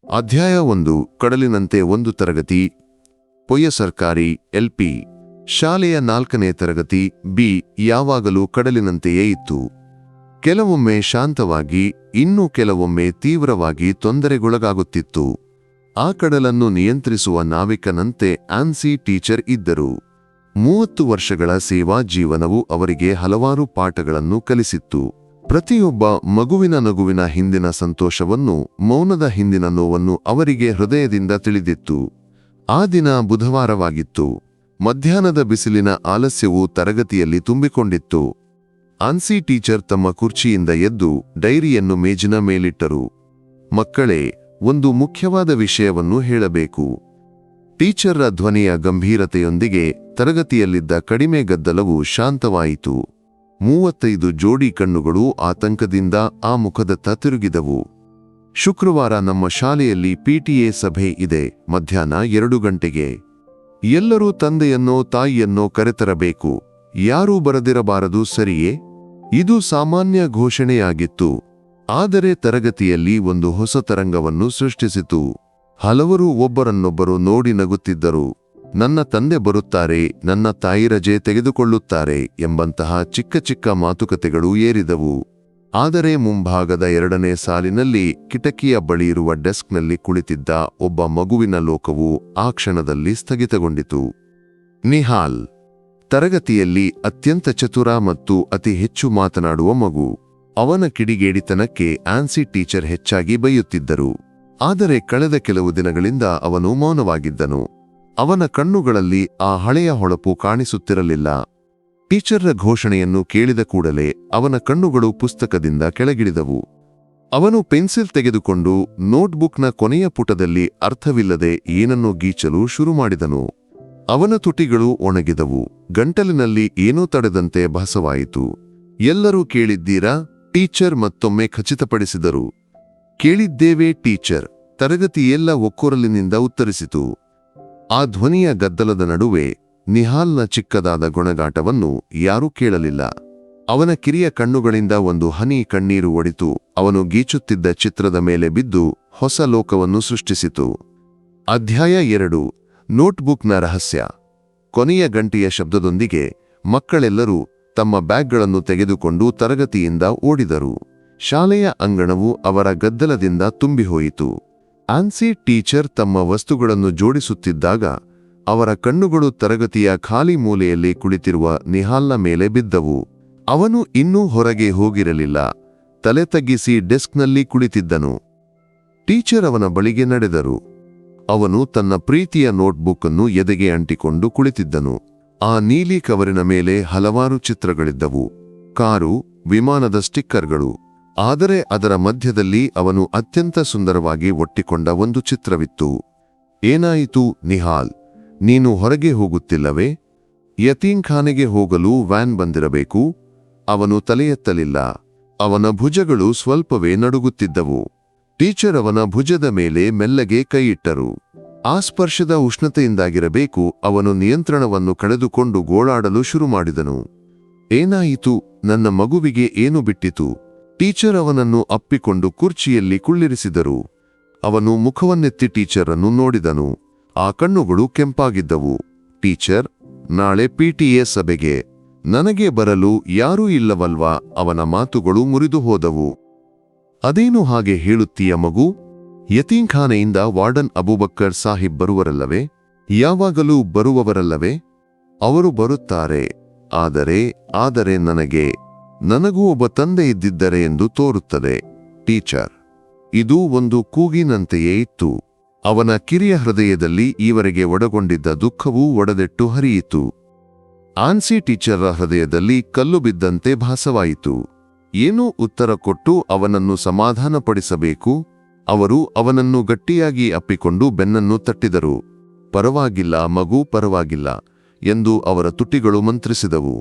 ಅಧ್ಯಾಯ 1 ಕಡಲಿನಂತೆ ಒಂದು ತರಗತಿ. ಪೊಯ್ಯ ಸರ್ಕಾರಿ LP ಶಾಲೆಯ 4ನೇ ತರಗತಿ B ಯಾವಾಗಲೂ ಕಡಲಿನಂತೆಯೇ ಇತ್ತು. ಕೆಲವೊಮ್ಮೆ ಶಾಂತವಾಗಿ, ಇನ್ನೂ ಕೆಲವೊಮ್ಮೆ ತೀವ್ರವಾಗಿ ತೊಂದರೆಗೊಳಗಾಗುತ್ತಿತ್ತು. ಆ ಕಡಲನ್ನು ನಿಯಂತ್ರಿಸುವ ನಾವಿಕನಂತೆ ಆನ್ಸಿ ಟೀಚರ್ ಇದ್ದರು. 30 ವರ್ಷಗಳ ಸೇವಾ ಜೀವನವು ಅವರಿಗೆ ಹಲವಾರು ಪಾಠಗಳನ್ನು ಕಲಿಸಿತ್ತು. ಪ್ರತಿಯೊಬ್ಬ ಮಗುವಿನ ನಗುವಿನ ಹಿಂದಿನ ಸಂತೋಷವನ್ನು, ಮೌನದ ಹಿಂದಿನ ನೋವನ್ನು ಅವರಿಗೆ ಹೃದಯದಿಂದ ತಿಳಿದಿತ್ತು. ಆ ದಿನ ಬುಧವಾರವಾಗಿತ್ತು. ಮಧ್ಯಾಹ್ನದ ಬಿಸಿಲಿನ ಆಲಸ್ಯವು ತರಗತಿಯಲ್ಲಿ ತುಂಬಿಕೊಂಡಿತ್ತು. ಆನ್ಸಿ ಟೀಚರ್ ತಮ್ಮ ಕುರ್ಚಿಯಿಂದ ಎದ್ದು ಡೈರಿಯನ್ನು ಮೇಜಿನ ಮೇಲಿಟ್ಟರು. ಮಕ್ಕಳೇ, ಒಂದು ಮುಖ್ಯವಾದ ವಿಷಯವನ್ನು ಹೇಳಬೇಕು. ಟೀಚರ್ರ ಧ್ವನಿಯ ಗಂಭೀರತೆಯೊಂದಿಗೆ ತರಗತಿಯಲ್ಲಿದ್ದ ಕಡಿಮೆ ಗದ್ದಲವು ಶಾಂತವಾಯಿತು. 35 ಜೋಡಿ ಕಣ್ಣುಗಳು ಆತಂಕದಿಂದ ಆ ಮುಖದತ್ತ ತಿರುಗಿದವು. ಶುಕ್ರವಾರ ನಮ್ಮ ಶಾಲೆಯಲ್ಲಿ PTA ಸಭೆ ಇದೆ, ಮಧ್ಯಾಹ್ನ 2 ಗಂಟೆಗೆ. ಎಲ್ಲರೂ ತಂದೆಯನ್ನೋ ತಾಯಿಯನ್ನೋ ಕರೆತರಬೇಕು. ಯಾರೂ ಬರದಿರಬಾರದು, ಸರಿಯೇ? ಇದು ಸಾಮಾನ್ಯ ಘೋಷಣೆಯಾಗಿತ್ತು. ಆದರೆ ತರಗತಿಯಲ್ಲಿ ಒಂದು ಹೊಸ ತರಂಗವನ್ನು ಸೃಷ್ಟಿಸಿತು. ಹಲವರು ಒಬ್ಬರನ್ನೊಬ್ಬರು ನೋಡಿ ನಗುತ್ತಿದ್ದರು. ನನ್ನ ತಂದೆ ಬರುತ್ತಾರೆ, ನನ್ನ ತಾಯಿ ರಜೆ ತೆಗೆದುಕೊಳ್ಳುತ್ತಾರೆ ಎಂಬಂತಹ ಚಿಕ್ಕ ಚಿಕ್ಕ ಮಾತುಕತೆಗಳು ಏರಿದವು. ಆದರೆ ಮುಂಭಾಗದ 2ನೇ ಸಾಲಿನಲ್ಲಿ ಕಿಟಕಿಯ ಬಳಿಯಿರುವ ಡೆಸ್ಕ್ನಲ್ಲಿ ಕುಳಿತಿದ್ದ ಒಬ್ಬ ಮಗುವಿನ ಲೋಕವು ಆ ಕ್ಷಣದಲ್ಲಿ ಸ್ಥಗಿತಗೊಂಡಿತು. ನಿಹಾಲ್, ತರಗತಿಯಲ್ಲಿ ಅತ್ಯಂತ ಚತುರ ಮತ್ತು ಅತಿ ಹೆಚ್ಚು ಮಾತನಾಡುವ ಮಗು. ಅವನ ಕಿಡಿಗೇಡಿತನಕ್ಕೆ ಆನ್ಸಿ ಟೀಚರ್ ಹೆಚ್ಚಾಗಿ ಬೈಯುತ್ತಿದ್ದರು. ಆದರೆ ಕಳೆದ ಕೆಲವು ದಿನಗಳಿಂದ ಅವನು ಮೌನವಾಗಿದ್ದನು. ಅವನ ಕಣ್ಣುಗಳಲ್ಲಿ ಆ ಹಳೆಯ ಹೊಳಪು ಕಾಣಿಸುತ್ತಿರಲಿಲ್ಲ. ಟೀಚರ್ರ ಘೋಷಣೆಯನ್ನು ಕೇಳಿದ ಕೂಡಲೇ ಅವನ ಕಣ್ಣುಗಳು ಪುಸ್ತಕದಿಂದ ಕೆಳಗಿಳಿದವು. ಅವನು ಪೆನ್ಸಿಲ್ ತೆಗೆದುಕೊಂಡು ನೋಟ್ಬುಕ್ನ ಕೊನೆಯ ಪುಟದಲ್ಲಿ ಅರ್ಥವಿಲ್ಲದೆ ಏನನ್ನೋ ಗೀಚಲು ಶುರು ಮಾಡಿದನು. ಅವನ ತುಟಿಗಳು ಒಣಗಿದವು. ಗಂಟಲಿನಲ್ಲಿ ಏನೋ ತಡೆದಂತೆ ಭಾಸವಾಯಿತು. ಎಲ್ಲರೂ ಕೇಳಿದ್ದೀರಾ? ಟೀಚರ್ ಮತ್ತೊಮ್ಮೆ ಖಚಿತಪಡಿಸಿದರು. ಕೇಳಿದ್ದೇವೆ ಟೀಚರ್, ತರಗತಿಯೆಲ್ಲ ಒಕ್ಕೊರಲಿನಿಂದ ಉತ್ತರಿಸಿತು. ಆ ಧ್ವನಿಯ ಗದ್ದಲದ ನಡುವೆ ನಿಹಾಲ್ನ ಚಿಕ್ಕದಾದ ಗೊಣಗಾಟವನ್ನು ಯಾರೂ ಕೇಳಲಿಲ್ಲ. ಅವನ ಕಿರಿಯ ಕಣ್ಣುಗಳಿಂದ ಒಂದು ಹನಿ ಕಣ್ಣೀರು ಒಡಿತು. ಅವನು ಗೀಚುತ್ತಿದ್ದ ಚಿತ್ರದ ಮೇಲೆ ಬಿದ್ದು ಹೊಸ ಲೋಕವನ್ನು ಸೃಷ್ಟಿಸಿತು. ಅಧ್ಯಾಯ 2 ನೋಟ್ಬುಕ್ನ ರಹಸ್ಯ. ಕೊನೆಯ ಗಂಟೆಯ ಶಬ್ದದೊಂದಿಗೆ ಮಕ್ಕಳೆಲ್ಲರೂ ತಮ್ಮ ಬ್ಯಾಗ್ಗಳನ್ನು ತೆಗೆದುಕೊಂಡು ತರಗತಿಯಿಂದ ಓಡಿದರು. ಶಾಲೆಯ ಅಂಗಣವು ಅವರ ಗದ್ದಲದಿಂದ ತುಂಬಿಹೋಯಿತು. ಆನ್ಸಿ ಟೀಚರ್ ತಮ್ಮ ವಸ್ತುಗಳನ್ನು ಜೋಡಿಸುತ್ತಿದ್ದಾಗ ಅವರ ಕಣ್ಣುಗಳು ತರಗತಿಯ ಖಾಲಿ ಮೂಲೆಯಲ್ಲಿ ಕುಳಿತಿರುವ ನಿಹಾಲ್ನ ಮೇಲೆ ಬಿದ್ದವು. ಅವನು ಇನ್ನೂ ಹೊರಗೆ ಹೋಗಿರಲಿಲ್ಲ. ತಲೆ ತಗ್ಗಿಸಿ ಡೆಸ್ಕ್ನಲ್ಲಿ ಕುಳಿತಿದ್ದನು. ಟೀಚರ್ ಅವನ ಬಳಿಗೆ ನಡೆದರು. ಅವನು ತನ್ನ ಪ್ರೀತಿಯ ನೋಟ್ಬುಕ್ ಅನ್ನು ಎದೆಗೆ ಅಂಟಿಕೊಂಡು ಕುಳಿತಿದ್ದನು. ಆ ನೀಲಿ ಕವರಿನ ಮೇಲೆ ಹಲವಾರು ಚಿತ್ರಗಳಿದ್ದವು. ಕಾರು, ವಿಮಾನದ ಸ್ಟಿಕ್ಕರ್ಗಳು. ಆದರೆ ಅದರ ಮಧ್ಯದಲ್ಲಿ ಅವನು ಅತ್ಯಂತ ಸುಂದರವಾಗಿ ಒಟ್ಟಿಕೊಂಡ ಒಂದು ಚಿತ್ರವಿತ್ತು. ಏನಾಯಿತು ನಿಹಾಲ್, ನೀನು ಹೊರಗೆ ಹೋಗುತ್ತಿಲ್ಲವೇ? ಯತೀಂಖಾನೆಗೆ ಹೋಗಲು ವ್ಯಾನ್ ಬಂದಿರಬೇಕು. ಅವನು ತಲೆಯೆತ್ತಲಿಲ್ಲ. ಅವನ ಭುಜಗಳು ಸ್ವಲ್ಪವೇ ನಡುಗುತ್ತಿದ್ದವು. ಟೀಚರ್ ಅವನ ಭುಜದ ಮೇಲೆ ಮೆಲ್ಲಗೆ ಕೈಯಿಟ್ಟರು. ಆ ಸ್ಪರ್ಶದ ಉಷ್ಣತೆಯಿಂದಾಗಿರಬೇಕು, ಅವನು ನಿಯಂತ್ರಣವನ್ನು ಕಳೆದುಕೊಂಡು ಗೋಳಾಡಲು ಶುರು ಮಾಡಿದನು. ಏನಾಯಿತು? ನನ್ನ ಮಗುವಿಗೆ ಏನು ಬಿಟ್ಟಿತು? ಟೀಚರ್ ಅವನನ್ನು ಅಪ್ಪಿಕೊಂಡು ಕುರ್ಚಿಯಲ್ಲಿ ಕುಳ್ಳಿರಿಸಿದರು. ಅವನು ಮುಖವನ್ನೆತ್ತಿ ಟೀಚರ್ ಅನ್ನು ನೋಡಿದನು. ಆ ಕಣ್ಣುಗಳು ಕೆಂಪಾಗಿದ್ದವು. ಟೀಚರ್, ನಾಳೆ PTA ಸಭೆಗೆ ನನಗೆ ಬರಲು ಯಾರೂ ಇಲ್ಲವಲ್ವಾ? ಅವನ ಮಾತುಗಳು ಮುರಿದು ಹೋದವು. ಅದೇನು ಹಾಗೆ ಹೇಳುತ್ತೀಯ ಮಗು? ಯತೀಂಖಾನೆಯಿಂದ ವಾರ್ಡನ್ ಅಬೂಬಕ್ಕರ್ ಸಾಹಿಬ್ ಬರುವರಲ್ಲವೇ? ಯಾವಾಗಲೂ ಬರುವವರಲ್ಲವೇ? ಅವರು ಬರುತ್ತಾರೆ. ಆದರೆ ನನಗೂ ಒಬ್ಬ ತಂದೆ ಇದ್ದಿದ್ದರೆ ಎಂದು ತೋರುತ್ತದೆ. ಟೀಚರ್, ಇದು ಒಂದು ಕೂಗಿನಂತೆಯೇ ಇತ್ತು. ಅವನ ಕಿರಿಯ ಹೃದಯದಲ್ಲಿ ಈವರೆಗೆ ಒಡಗೊಂಡಿದ್ದ ದುಃಖವೂ ಒಡೆದೆಟ್ಟು ಹರಿಯಿತು. ಆನ್ಸಿ ಟೀಚರ್ರ ಹೃದಯದಲ್ಲಿ ಕಲ್ಲು ಬಿದ್ದಂತೆ ಭಾಸವಾಯಿತು. ಏನೂ ಉತ್ತರ ಕೊಟ್ಟು ಅವನನ್ನು ಸಮಾಧಾನಪಡಿಸಬೇಕು. ಅವರು ಅವನನ್ನು ಗಟ್ಟಿಯಾಗಿ ಅಪ್ಪಿಕೊಂಡು ಬೆನ್ನನ್ನು ತಟ್ಟಿದರು. ಪರವಾಗಿಲ್ಲ ಮಗು, ಪರವಾಗಿಲ್ಲ ಎಂದು ಅವರ ತುಟಿಗಳು ಮಂತ್ರಿಸಿದವು.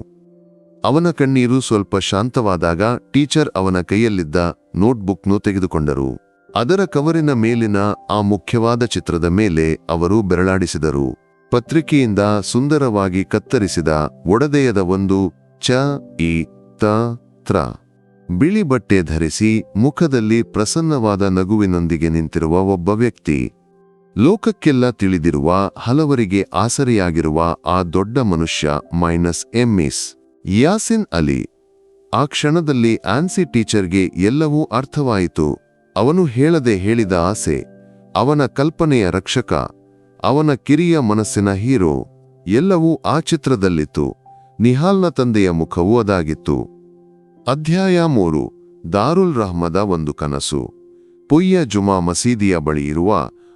ಅವನ ಕಣ್ಣೀರು ಸ್ವಲ್ಪ ಶಾಂತವಾದಾಗ ಟೀಚರ್ ಅವನ ಕೈಯಲ್ಲಿದ್ದ ನೋಟ್ಬುಕ್ನು ತೆಗೆದುಕೊಂಡರು. ಅದರ ಕವರಿನ ಮೇಲಿನ ಆ ಮುಖ್ಯವಾದ ಚಿತ್ರದ ಮೇಲೆ ಅವರು ಬೆರಳಾಡಿಸಿದರು. ಪತ್ರಿಕೆಯಿಂದ ಸುಂದರವಾಗಿ ಕತ್ತರಿಸಿದ ಒಡದೆಯದ ಒಂದು ಚ ಇ ತ ತ್ರ ಬಿಳಿ ಬಟ್ಟೆ ಧರಿಸಿ ಮುಖದಲ್ಲಿ ಪ್ರಸನ್ನವಾದ ನಗುವಿನೊಂದಿಗೆ ನಿಂತಿರುವ ಒಬ್ಬ ವ್ಯಕ್ತಿ. ಲೋಕಕ್ಕೆಲ್ಲ ತಿಳಿದಿರುವ, ಹಲವರಿಗೆ ಆಸರೆಯಾಗಿರುವ ಆ ದೊಡ್ಡ ಮನುಷ್ಯ ಮಿಸ್ ಯಾಸಿನ್ ಅಲಿ. ಆ ಕ್ಷಣದಲ್ಲಿ ಆನ್ಸಿ ಟೀಚರ್ಗೆ ಎಲ್ಲವೂ ಅರ್ಥವಾಯಿತು. ಅವನು ಹೇಳದೆ ಹೇಳಿದ ಆಸೆ, ಅವನ ಕಲ್ಪನೆಯ ರಕ್ಷಕ, ಅವನ ಕಿರಿಯ ಮನಸ್ಸಿನ ಹೀರೋ, ಎಲ್ಲವೂ ಆ ಚಿತ್ರದಲ್ಲಿತ್ತು. ನಿಹಾಲ್ನ ತಂದೆಯ ಮುಖವೂ ಅದಾಗಿತ್ತು. ಅಧ್ಯಾಯ 3. ದಾರುಲ್ ರಹ್ಮದ ಒಂದು ಕನಸು. ಪುಯ್ಯ ಜುಮಾ ಮಸೀದಿಯ ಬಳಿ ಇರುವ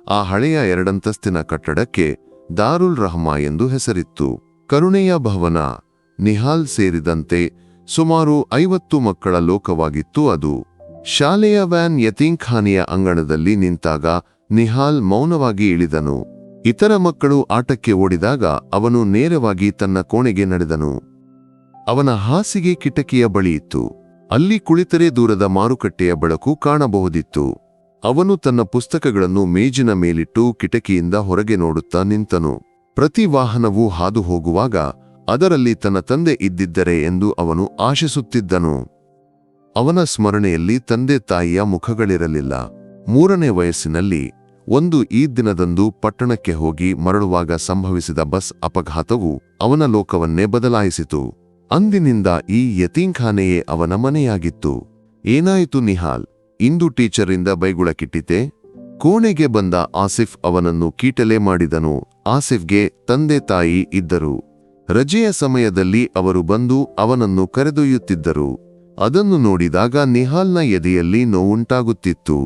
ಆ ಹಳೆಯ 2 ಅಂತಸ್ತಿನ ಕಟ್ಟಡಕ್ಕೆ ದಾರುಲ್ ರಹ್ಮ ಎಂದು ಹೆಸರಿತ್ತು. ಕರುಣೆಯ ಭವನ. ನಿಹಾಲ್ ಸೇರಿದಂತೆ ಸುಮಾರು 50 ಮಕ್ಕಳ ಲೋಕವಾಗಿತ್ತು ಅದು. ಶಾಲೆಯ ವ್ಯಾನ್ ಯತೀಂಖಾನೆಯ ಅಂಗಣದಲ್ಲಿ ನಿಂತಾಗ ನಿಹಾಲ್ ಮೌನವಾಗಿ ಇಳಿದನು. ಇತರ ಮಕ್ಕಳು ಆಟಕ್ಕೆ ಓಡಿದಾಗ ಅವನು ನೇರವಾಗಿ ತನ್ನ ಕೋಣೆಗೆ ನಡೆದನು. ಅವನ ಹಾಸಿಗೆ ಕಿಟಕಿಯ ಬಳಿ ಇತ್ತು. ಅಲ್ಲಿ ಕುಳಿತರೆ ದೂರದ ಮಾರುಕಟ್ಟೆಯ ಬೆಳಕು ಕಾಣಬಹುದಿತ್ತು. ಅವನು ತನ್ನ ಪುಸ್ತಕಗಳನ್ನು ಮೇಜಿನ ಮೇಲಿಟ್ಟು ಕಿಟಕಿಯಿಂದ ಹೊರಗೆ ನೋಡುತ್ತಾ ನಿಂತನು. ಪ್ರತಿ ವಾಹನವೂ ಹಾದು ಹೋಗುವಾಗ ಅದರಲ್ಲಿ ತನ್ನ ತಂದೆ ಇದ್ದಿದ್ದರೆ ಎಂದು ಅವನು ಆಶಿಸುತ್ತಿದ್ದನು. ಅವನ ಸ್ಮರಣೆಯಲ್ಲಿ ತಂದೆ ತಾಯಿಯ ಮುಖಗಳಿರಲಿಲ್ಲ. 3ನೇ ವಯಸ್ಸಿನಲ್ಲಿ ಒಂದು ಈದ್ ದಿನದಂದು ಪಟ್ಟಣಕ್ಕೆ ಹೋಗಿ ಮರಳುವಾಗ ಸಂಭವಿಸಿದ ಬಸ್ ಅಪಘಾತವು ಅವನ ಲೋಕವನ್ನೇ ಬದಲಾಯಿಸಿತು. ಅಂದಿನಿಂದ ಈ ಯತೀಂಖಾನೆಯೇ ಅವನ ಮನೆಯಾಗಿತ್ತು. ಏನಾಯಿತು ನಿಹಾಲ್, ಇಂದು ಟೀಚರಿಂದ ಬೈಗುಳಕ್ಕಿಟ್ಟಿತೆ? ಕೋಣೆಗೆ ಬಂದ ಆಸಿಫ್ ಅವನನ್ನು ಕೀಟಲೆ ಮಾಡಿದನು. ಆಸಿಫ್ಗೆ ತಂದೆ ತಾಯಿ ಇದ್ದರು. ರಜೆಯ ಸಮಯದಲ್ಲಿ ಅವರು ಬಂದು ಅವನನ್ನು ಕರೆದೊಯ್ಯುತ್ತಿದ್ದರು. ಅದನ್ನು ನೋಡಿದಾಗ ನಿಹಾಲ್ನ ಎದೆಯಲ್ಲಿ ನೋವುಂಟಾಗುತ್ತಿತ್ತು.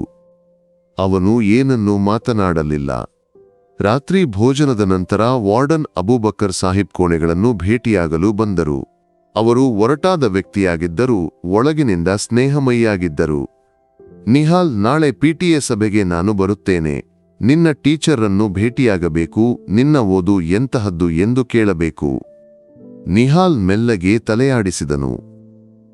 ಅವನು ಏನನ್ನೂ ಮಾತನಾಡಲಿಲ್ಲ. ರಾತ್ರಿ ಭೋಜನದ ನಂತರ ವಾರ್ಡನ್ ಅಬೂಬಕರ್ ಸಾಹಿಬ್ ಕೋಣೆಗಳನ್ನು ಭೇಟಿಯಾಗಲು ಬಂದರು. ಅವರು ಒರಟಾದ ವ್ಯಕ್ತಿಯಾಗಿದ್ದರೂ ಒಳಗಿನಿಂದ ಸ್ನೇಹಮಯಿಯಾಗಿದ್ದರು. ನಿಹಾಲ್, ನಾಳೆ ಪಿಟಿಎ ಸಭೆಗೆ ನಾನು ಬರುತ್ತೇನೆ. ನಿನ್ನ ಟೀಚರನ್ನು ಭೇಟಿಯಾಗಬೇಕು. ನಿನ್ನ ಓದು ಎಂತಹದ್ದು ಎಂದು ಕೇಳಬೇಕು. ನಿಹಾಲ್ ಮೆಲ್ಲಗೆ ತಲೆಯಾಡಿಸಿದನು.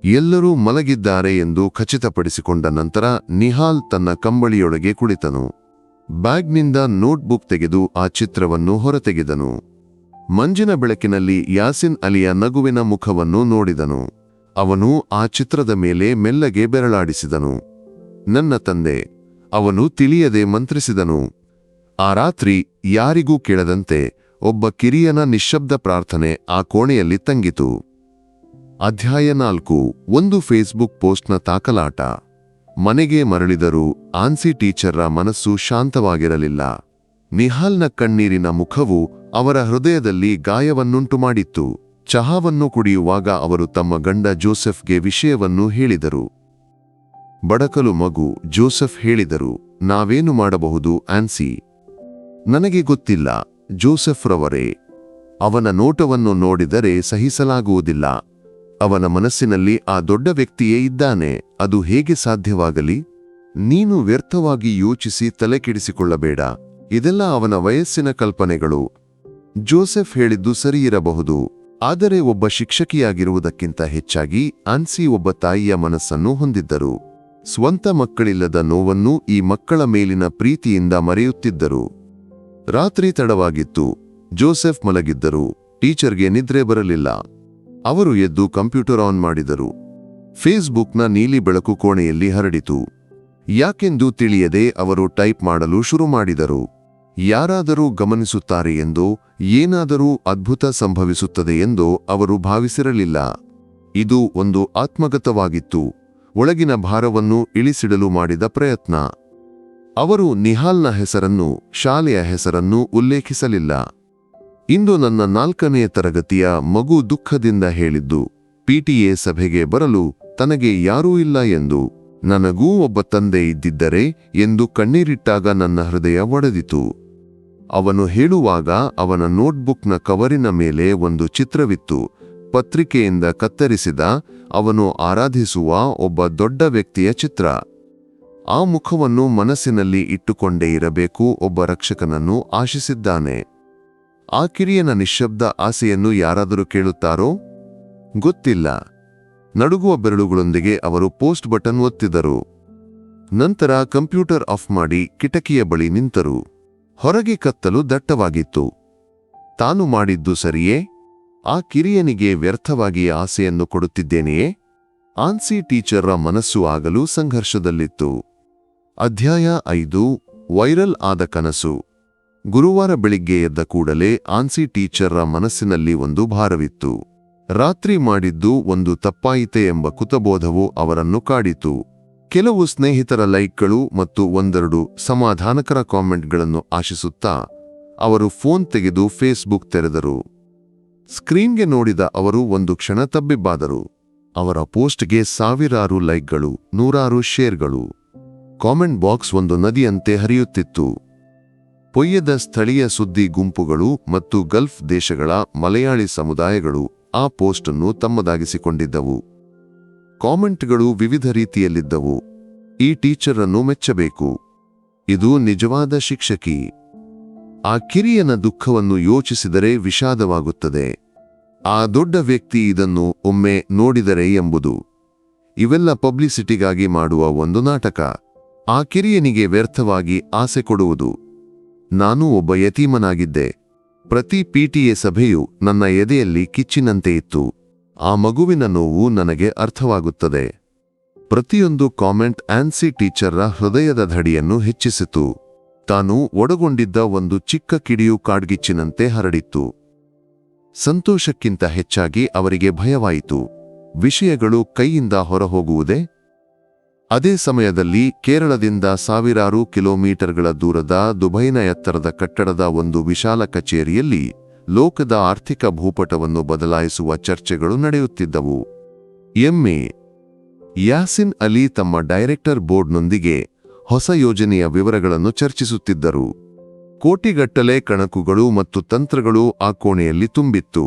ಎಲ್ಲರೂ ಮಲಗಿದ್ದಾರೆ ಎಂದು ಖಚಿತಪಡಿಸಿಕೊಂಡ ನಂತರ ನಿಹಾಲ್ ತನ್ನ ಕಂಬಳಿಯೊಳಗೆ ಕುಳಿತನು. ಬ್ಯಾಗ್ನಿಂದ ನೋಟ್ಬುಕ್ ತೆಗೆದು ಆ ಚಿತ್ರವನ್ನು ಹೊರತೆಗೆದನು. ಮಂಜಿನ ಬೆಳಕಿನಲ್ಲಿ ಯಾಸಿನ್ ಅಲಿಯ ನಗುವಿನ ಮುಖವನ್ನು ನೋಡಿದನು. ಅವನು ಆ ಚಿತ್ರದ ಮೇಲೆ ಮೆಲ್ಲಗೆ ಬೆರಳಾಡಿಸಿದನು. ನನ್ನ ತಂದೆ, ಅವನು ತಿಳಿಯದೆ ಮಂತ್ರಿಸಿದನು. ಆ ರಾತ್ರಿ ಯಾರಿಗೂ ಕೇಳದಂತೆ ಒಬ್ಬ ಕಿರಿಯನ ನಿಶ್ಶಬ್ದ ಪ್ರಾರ್ಥನೆ ಆ ಕೋಣೆಯಲ್ಲಿ ತಂಗಿತು. ಅಧ್ಯಾಯ 4. ಒಂದು ಫೇಸ್ಬುಕ್ ಪೋಸ್ಟ್ನ ತಾಕಲಾಟ. ಮನೆಗೆ ಮರಳಿದರೂ ಆನ್ಸಿ ಟೀಚರ್ರ ಮನಸ್ಸು ಶಾಂತವಾಗಿರಲಿಲ್ಲ. ನಿಹಾಲ್ನ ಕಣ್ಣೀರಿನ ಮುಖವು ಅವರ ಹೃದಯದಲ್ಲಿ ಗಾಯವನ್ನುಂಟು ಮಾಡಿತ್ತು. ಚಹಾವನ್ನು ಕುಡಿಯುವಾಗ ಅವರು ತಮ್ಮ ಗಂಡ ಜೋಸೆಫ್ಗೆ ವಿಷಯವನ್ನು ಹೇಳಿದರು. ಬಡಕಲು ಮಗು ಜೋಸೆಫ್ ಹೇಳಿದರು, ನಾವೇನು ಮಾಡಬಹುದು ಆನ್ಸಿ? ನನಗೆ ಗೊತ್ತಿಲ್ಲ ಜೋಸೆಫ್ ರವರೇ. ಅವನ ನೋಟವನ್ನು ನೋಡಿದರೆ ಸಹಿಸಲಾಗುವುದಿಲ್ಲ. ಅವನ ಮನಸ್ಸಿನಲ್ಲಿ ಆ ದೊಡ್ಡ ವ್ಯಕ್ತಿಯೇ ಇದ್ದಾನೆ. ಅದು ಹೇಗೆ ಸಾಧ್ಯವಾಗಲಿ? ನೀನು ವ್ಯರ್ಥವಾಗಿ ಯೋಚಿಸಿ ತಲೆಕೆಡಿಸಿಕೊಳ್ಳಬೇಡ. ಇದೆಲ್ಲ ಅವನ ವಯಸ್ಸಿನ ಕಲ್ಪನೆಗಳು. ಜೋಸೆಫ್ ಹೇಳಿದ್ದು ಸರಿಯಿರಬಹುದು, ಆದರೆ ಒಬ್ಬ ಶಿಕ್ಷಕಿಯಾಗಿರುವುದಕ್ಕಿಂತ ಹೆಚ್ಚಾಗಿ ಆನ್ಸಿ ಒಬ್ಬ ತಾಯಿಯ ಮನಸ್ಸನ್ನು ಹೊಂದಿದ್ದರು. ಸ್ವಂತ ಮಕ್ಕಳಿಲ್ಲದ ನೋವನ್ನು ಈ ಮಕ್ಕಳ ಮೇಲಿನ ಪ್ರೀತಿಯಿಂದ ಮರೆಯುತ್ತಿದ್ದರು. ರಾತ್ರಿ ತಡವಾಗಿತ್ತು. ಜೋಸೆಫ್ ಮಲಗಿದ್ದರು. ಟೀಚರ್ಗೆ ನಿದ್ರೆ ಬರಲಿಲ್ಲ. ಅವರು ಎದ್ದು ಕಂಪ್ಯೂಟರ್ ಆನ್ ಮಾಡಿದರು. ಫೇಸ್ಬುಕ್ನ ನೀಲಿ ಬೆಳಕು ಕೋಣೆಯಲ್ಲಿ ಹರಡಿತು. ಯಾಕೆಂದು ತಿಳಿಯದೆ ಅವರು ಟೈಪ್ ಮಾಡಲು ಶುರು ಮಾಡಿದರು. ಯಾರಾದರೂ ಗಮನಿಸುತ್ತಾರೆ ಎಂದೋ, ಏನಾದರೂ ಅದ್ಭುತ ಸಂಭವಿಸುತ್ತದೆ ಎಂದೋ ಅವರು ಭಾವಿಸಿರಲಿಲ್ಲ. ಇದು ಒಂದು ಆತ್ಮಗತವಾಗಿತ್ತು. ಒಳಗಿನ ಭಾರವನ್ನು ಇಳಿಸಿಡಲು ಮಾಡಿದ ಪ್ರಯತ್ನ. ಅವರು ನಿಹಾಲ್ನ ಹೆಸರನ್ನು, ಶಾಲೆಯ ಹೆಸರನ್ನು ಉಲ್ಲೇಖಿಸಲಿಲ್ಲ. ಇಂದು ನನ್ನ 4ನೇ ತರಗತಿಯ ಮಗು ದುಃಖದಿಂದ ಹೇಳಿದ್ದು, ಪಿಟಿಎ ಸಭೆಗೆ ಬರಲು ತನಗೆ ಯಾರೂ ಇಲ್ಲ ಎಂದು. ನನಗೂ ಒಬ್ಬ ತಂದೆ ಇದ್ದಿದ್ದರೆ ಎಂದು ಕಣ್ಣೀರಿಟ್ಟಾಗ ನನ್ನ ಹೃದಯ ಒಡೆದಿತು. ಅವನು ಹೇಳುವಾಗ ಅವನ ನೋಟ್ಬುಕ್ನ ಕವರಿನ ಮೇಲೆ ಒಂದು ಚಿತ್ರವಿತ್ತು. ಪತ್ರಿಕೆಯಿಂದ ಕತ್ತರಿಸಿದ, ಅವನು ಆರಾಧಿಸುವ ಒಬ್ಬ ದೊಡ್ಡ ವ್ಯಕ್ತಿಯ ಚಿತ್ರ. ಆ ಮುಖವನ್ನು ಮನಸ್ಸಿನಲ್ಲಿ ಇಟ್ಟುಕೊಂಡೇ ಇರಬೇಕು. ಒಬ್ಬ ರಕ್ಷಕನನ್ನು ಆಶಿಸಿದ್ದಾನೆ. ಆ ಕಿರಿಯನ ನಿಶ್ಶಬ್ದ ಆಸೆಯನ್ನು ಯಾರಾದರೂ ಕೇಳುತ್ತಾರೋ? ಗೊತ್ತಿಲ್ಲ. ನಡುಗುವ ಬೆರಳುಗಳೊಂದಿಗೆ ಅವರು ಪೋಸ್ಟ್ ಬಟನ್ ಒತ್ತಿದರು. ನಂತರ ಕಂಪ್ಯೂಟರ್ ಆಫ್ ಮಾಡಿ ಕಿಟಕಿಯ ಬಳಿ ನಿಂತರು. ಹೊರಗೆ ಕತ್ತಲು ದಟ್ಟವಾಗಿತ್ತು. ತಾನು ಮಾಡಿದ್ದು ಸರಿಯೇ? ಆ ಕಿರಿಯನಿಗೆ ವ್ಯರ್ಥವಾಗಿ ಆಸೆಯನ್ನು ಕೊಡುತ್ತಿದ್ದೇನೆಯೇ? ಆನ್ಸಿ ಟೀಚರ್ರ ಮನಸ್ಸು ಆಗಲು ಸಂಘರ್ಷದಲ್ಲಿತ್ತು. ಅಧ್ಯಾಯ 5 ವೈರಲ್ ಆದ ಕನಸು. ಗುರುವಾರ ಬೆಳಿಗ್ಗೆ ಎದ್ದ ಕೂಡಲೇ ಆನ್ಸಿ ಟೀಚರ್ರ ಮನಸ್ಸಿನಲ್ಲಿ ಒಂದು ಭಾರವಿತ್ತು. ರಾತ್ರಿ ಮಾಡಿದ್ದು ಒಂದು ತಪ್ಪಾಯಿತೆ ಎಂಬ ಕುತಬೋಧವು ಅವರನ್ನು ಕಾಡಿತು. ಕೆಲವು ಸ್ನೇಹಿತರ ಲೈಕ್ಗಳು ಮತ್ತು ಒಂದೆರಡು ಸಮಾಧಾನಕರ ಕಾಮೆಂಟ್ಗಳನ್ನು ಆಶಿಸುತ್ತಾ ಅವರು ಫೋನ್ ತೆಗೆದು ಫೇಸ್ಬುಕ್ ತೆರೆದರು. ಸ್ಕ್ರೀನ್ಗೆ ನೋಡಿದ ಅವರು ಒಂದು ಕ್ಷಣ ತಬ್ಬಿಬ್ಬಾದರು. ಅವರ ಪೋಸ್ಟ್ಗೆ ಸಾವಿರಾರು ಲೈಕ್ಗಳು, ನೂರಾರು ಶೇರ್ಗಳು. ಕಾಮೆಂಟ್ ಬಾಕ್ಸ್ ಒಂದು ನದಿಯಂತೆ ಹರಿಯುತ್ತಿತ್ತು. ಪೊಯ್ಯದ ಸ್ಥಳೀಯ ಸುದ್ದಿ ಗುಂಪುಗಳು ಮತ್ತು ಗಲ್ಫ್ ದೇಶಗಳ ಮಲಯಾಳಿ ಸಮುದಾಯಗಳು ಆ ಪೋಸ್ಟನ್ನು ತಮ್ಮದಾಗಿಸಿಕೊಂಡಿದ್ದವು. ಕಾಮೆಂಟ್ಗಳು ವಿವಿಧ ರೀತಿಯಲ್ಲಿದ್ದವು. ಈ ಟೀಚರನ್ನು ಮೆಚ್ಚಬೇಕು. ಇದು ನಿಜವಾದ ಶಿಕ್ಷಕಿ. ಆ ಕಿರಿಯನ ದುಃಖವನ್ನು ಯೋಚಿಸಿದರೆ ವಿಷಾದವಾಗುತ್ತದೆ. ಆ ದೊಡ್ಡ ವ್ಯಕ್ತಿ ಇದನ್ನು ಒಮ್ಮೆ ನೋಡಿದರೆ ಎಂಬುದು. ಇವೆಲ್ಲ ಪಬ್ಲಿಸಿಟಿಗಾಗಿ ಮಾಡುವ ಒಂದು ನಾಟಕ. ಆ ಕಿರಿಯನಿಗೆ ವ್ಯರ್ಥವಾಗಿ ಆಸೆ ಕೊಡುವುದು. ನಾನು ಒಬ್ಬ ಯತೀಮನಾಗಿದ್ದೆ. ಪ್ರತಿ PTA ಸಭೆಯು ನನ್ನ ಎದೆಯಲ್ಲಿ ಕಿಚ್ಚಿನಂತೆ ಇತ್ತು. ಆ ಮಗುವಿನ ನೋವು ನನಗೆ ಅರ್ಥವಾಗುತ್ತದೆ. ಪ್ರತಿಯೊಂದು ಕಾಮೆಂಟ್ ಆನ್ಸಿ ಟೀಚರ್ರ ಹೃದಯದ ಧಡಿಯನ್ನು ಹೆಚ್ಚಿಸಿತು. ತಾನು ಒಡಗೊಂಡಿದ್ದ ಒಂದು ಚಿಕ್ಕ ಕಿಡಿಯು ಕಾಡ್ಗಿಚ್ಚಿನಂತೆ ಹರಡಿತ್ತು. ಸಂತೋಷಕ್ಕಿಂತ ಹೆಚ್ಚಾಗಿ ಅವರಿಗೆ ಭಯವಾಯಿತು. ವಿಷಯಗಳು ಕೈಯಿಂದ ಹೊರಹೋಗುವುದೇ? ಅದೇ ಸಮಯದಲ್ಲಿ ಕೇರಳದಿಂದ ಸಾವಿರಾರು ಕಿಲೋಮೀಟರ್ಗಳ ದೂರದ ದುಬೈನ ಎತ್ತರದ ಕಟ್ಟಡದ ಒಂದು ವಿಶಾಲ ಕಚೇರಿಯಲ್ಲಿ ಲೋಕದ ಆರ್ಥಿಕ ಭೂಪಟವನ್ನು ಬದಲಾಯಿಸುವ ಚರ್ಚೆಗಳು ನಡೆಯುತ್ತಿದ್ದವು. ಎಂ.ಎ. ಯಾಸಿನ್ ಅಲಿ ತಮ್ಮ ಡೈರೆಕ್ಟರ್ ಬೋರ್ಡ್ನೊಂದಿಗೆ ಹೊಸ ಯೋಜನೆಯ ವಿವರಗಳನ್ನು ಚರ್ಚಿಸುತ್ತಿದ್ದರು. ಕೋಟಿಗಟ್ಟಲೆ ಕಣಕುಗಳು ಮತ್ತು ತಂತ್ರಗಳು ಆ ಕೋಣೆಯಲ್ಲಿ ತುಂಬಿತ್ತು.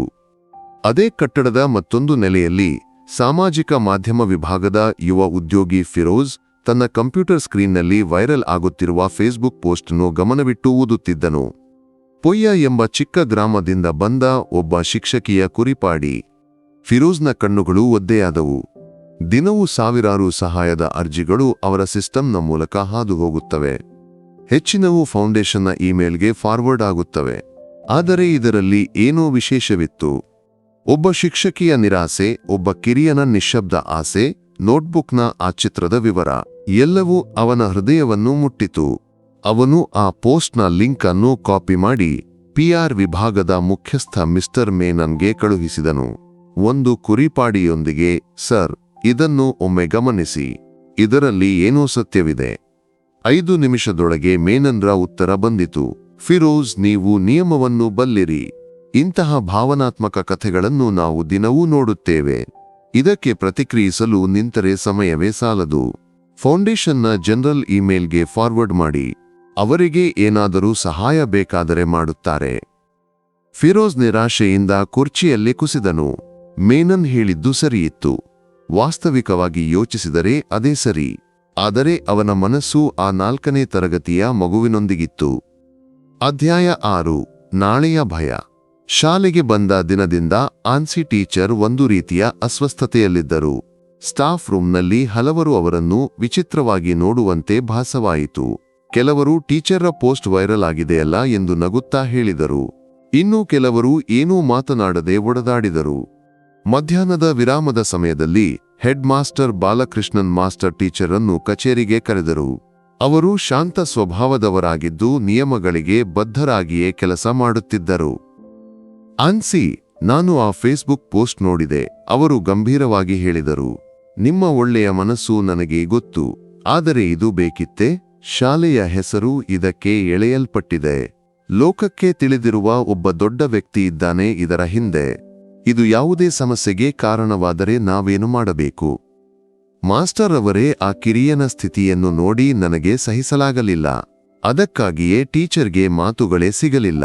ಅದೇ ಕಟ್ಟಡದ ಮತ್ತೊಂದು ನೆಲೆಯಲ್ಲಿ ಸಾಮಾಜಿಕ ಮಾಧ್ಯಮ ವಿಭಾಗದ ಯುವ ಉದ್ಯೋಗಿ ಫಿರೋಜ್ ತನ್ನ ಕಂಪ್ಯೂಟರ್ ಸ್ಕ್ರೀನ್ನಲ್ಲಿ ವೈರಲ್ ಆಗುತ್ತಿರುವ ಫೇಸ್ಬುಕ್ ಪೋಸ್ಟ್ನ್ನು ಗಮನವಿಟ್ಟು ಓದುತ್ತಿದ್ದನು. ಪೊಯ್ಯ ಎಂಬ ಚಿಕ್ಕ ಗ್ರಾಮದಿಂದ ಬಂದ ಒಬ್ಬ ಶಿಕ್ಷಕಿಯ ಕುರಿಪಾಡಿ. ಫಿರೋಜ್ನ ಕಣ್ಣುಗಳು ಒದ್ದೆಯಾದವು. ದಿನವೂ ಸಾವಿರಾರು ಸಹಾಯದ ಅರ್ಜಿಗಳು ಅವರ ಸಿಸ್ಟಂನ ಮೂಲಕ ಹಾದು ಹೋಗುತ್ತವೆ. ಹೆಚ್ಚಿನವು ಫೌಂಡೇಶನ್ನ ಇಮೇಲ್ಗೆ ಫಾರ್ವರ್ಡ್ ಆಗುತ್ತವೆ. ಆದರೆ ಇದರಲ್ಲಿ ಏನೋ ವಿಶೇಷವಿತ್ತು. ಒಬ್ಬ ಶಿಕ್ಷಕಿಯ ನಿರಾಸೆ, ಒಬ್ಬ ಕಿರಿಯನ ನಿಶ್ಶಬ್ದ ಆಸೆ, ನೋಟ್ಬುಕ್ನ ಆ ಚಿತ್ರದ ವಿವರ ಎಲ್ಲವೂ ಅವನ ಹೃದಯವನ್ನು ಮುಟ್ಟಿತು. ಅವನು ಆ ಪೋಸ್ಟ್ನ ಲಿಂಕ್ ಅನ್ನು ಕಾಪಿ ಮಾಡಿ PR ವಿಭಾಗದ ಮುಖ್ಯಸ್ಥ ಮಿಸ್ಟರ್ ಮೇನನ್ಗೆ ಕಳುಹಿಸಿದನು. ಒಂದು ಕುರಿಪಾಡಿಯೊಂದಿಗೆ, ಸರ್, ಇದನ್ನು ಒಮ್ಮೆ ಗಮನಿಸಿ. ಇದರಲ್ಲಿ ಏನೋ ಸತ್ಯವಿದೆ. 5 ನಿಮಿಷದೊಳಗೆ ಮೇನನ್ರ ಉತ್ತರ ಬಂದಿತು. ಫಿರೋಜ್, ನೀವು ನಿಯಮವನ್ನು ಬಲ್ಲಿರಿ. ಇಂತಹ ಭಾವನಾತ್ಮಕ ಕಥೆಗಳನ್ನು ನಾವು ದಿನವೂ ನೋಡುತ್ತೇವೆ. ಇದಕ್ಕೆ ಪ್ರತಿಕ್ರಿಯಿಸಲು ನಿಂತರೆ ಸಮಯವೇ ಸಾಲದು. ಫೌಂಡೇಶನ್ನ ಜನರಲ್ ಇಮೇಲ್ಗೆ ಫಾರ್ವರ್ಡ್ ಮಾಡಿ. ಅವರಿಗೆ ಏನಾದರೂ ಸಹಾಯ ಬೇಕಾದರೆ ಮಾಡುತ್ತಾರೆ. ಫಿರೋಜ್ ನಿರಾಶೆಯಿಂದ ಕುರ್ಚಿಯಲ್ಲಿ ಕುಸಿದನು. ಮೇನನ್ ಹೇಳಿದ್ದು ಸರಿಯಿತ್ತು. ವಾಸ್ತವಿಕವಾಗಿ ಯೋಚಿಸಿದರೆ ಅದೇ ಸರಿ. ಆದರೆ ಅವನ ಮನಸ್ಸು ಆ 4ನೇ ತರಗತಿಯ ಮಗುವಿನೊಂದಿಗಿತ್ತು. ಅಧ್ಯಾಯ 6 ನಾಳೆಯ ಭಯ. ಶಾಲೆಗೆ ಬಂದ ದಿನದಿಂದ ಆನ್ಸಿ ಟೀಚರ್ ಒಂದು ರೀತಿಯ ಅಸ್ವಸ್ಥತೆಯಲ್ಲಿದ್ದರು. ಸ್ಟಾಫ್ ರೂಮ್ನಲ್ಲಿ ಹಲವರು ಅವರನ್ನು ವಿಚಿತ್ರವಾಗಿ ನೋಡುವಂತೆ ಭಾಸವಾಯಿತು. ಕೆಲವರು ಟೀಚರ್ರ ಪೋಸ್ಟ್ ವೈರಲ್ ಆಗಿದೆಯಲ್ಲ ಎಂದು ನಗುತ್ತಾ ಹೇಳಿದರು. ಇನ್ನೂ ಕೆಲವರು ಏನೂ ಮಾತನಾಡದೆ ಒಡೆದಾಡಿದರು. ಮಧ್ಯಾಹ್ನದ ವಿರಾಮದ ಸಮಯದಲ್ಲಿ ಹೆಡ್ ಮಾಸ್ಟರ್ ಬಾಲಕೃಷ್ಣನ್ ಮಾಸ್ಟರ್ ಟೀಚರನ್ನು ಕಚೇರಿಗೆ ಕರೆದರು. ಅವರು ಶಾಂತ ಸ್ವಭಾವದವರಾಗಿದ್ದು ನಿಯಮಗಳಿಗೆ ಬದ್ಧರಾಗಿಯೇ ಕೆಲಸ ಮಾಡುತ್ತಿದ್ದರು. ಆನ್ಸಿ, ನಾನು ಆ ಫೇಸ್ಬುಕ್ ಪೋಸ್ಟ್ ನೋಡಿದೆ, ಅವರು ಗಂಭೀರವಾಗಿ ಹೇಳಿದರು. ನಿಮ್ಮ ಒಳ್ಳೆಯ ಮನಸ್ಸು ನನಗೆ ಗೊತ್ತು. ಆದರೆ ಇದು ಬೇಕಿತ್ತೆ? ಶಾಲೆಯ ಹೆಸರು ಇದಕ್ಕೆ ಎಳೆಯಲ್ಪಟ್ಟಿದೆ. ಲೋಕಕ್ಕೆ ತಿಳಿದಿರುವ ಒಬ್ಬ ದೊಡ್ಡ ವ್ಯಕ್ತಿ ಇದ್ದಾನೆ ಇದರ ಹಿಂದೆ. ಇದು ಯಾವುದೇ ಸಮಸ್ಯೆಗೆ ಕಾರಣವಾದರೆ ನಾವೇನು ಮಾಡಬೇಕು? ಮಾಸ್ಟರ್ ಅವರೇ, ಆ ಕಿರಿಯನ ಸ್ಥಿತಿಯನ್ನು ನೋಡಿ ನನಗೆ ಸಹಿಸಲಾಗಲಿಲ್ಲ. ಅದಕ್ಕಾಗಿಯೇ ಟೀಚರ್ಗೆ ಮಾತುಗಳೇ ಸಿಗಲಿಲ್ಲ.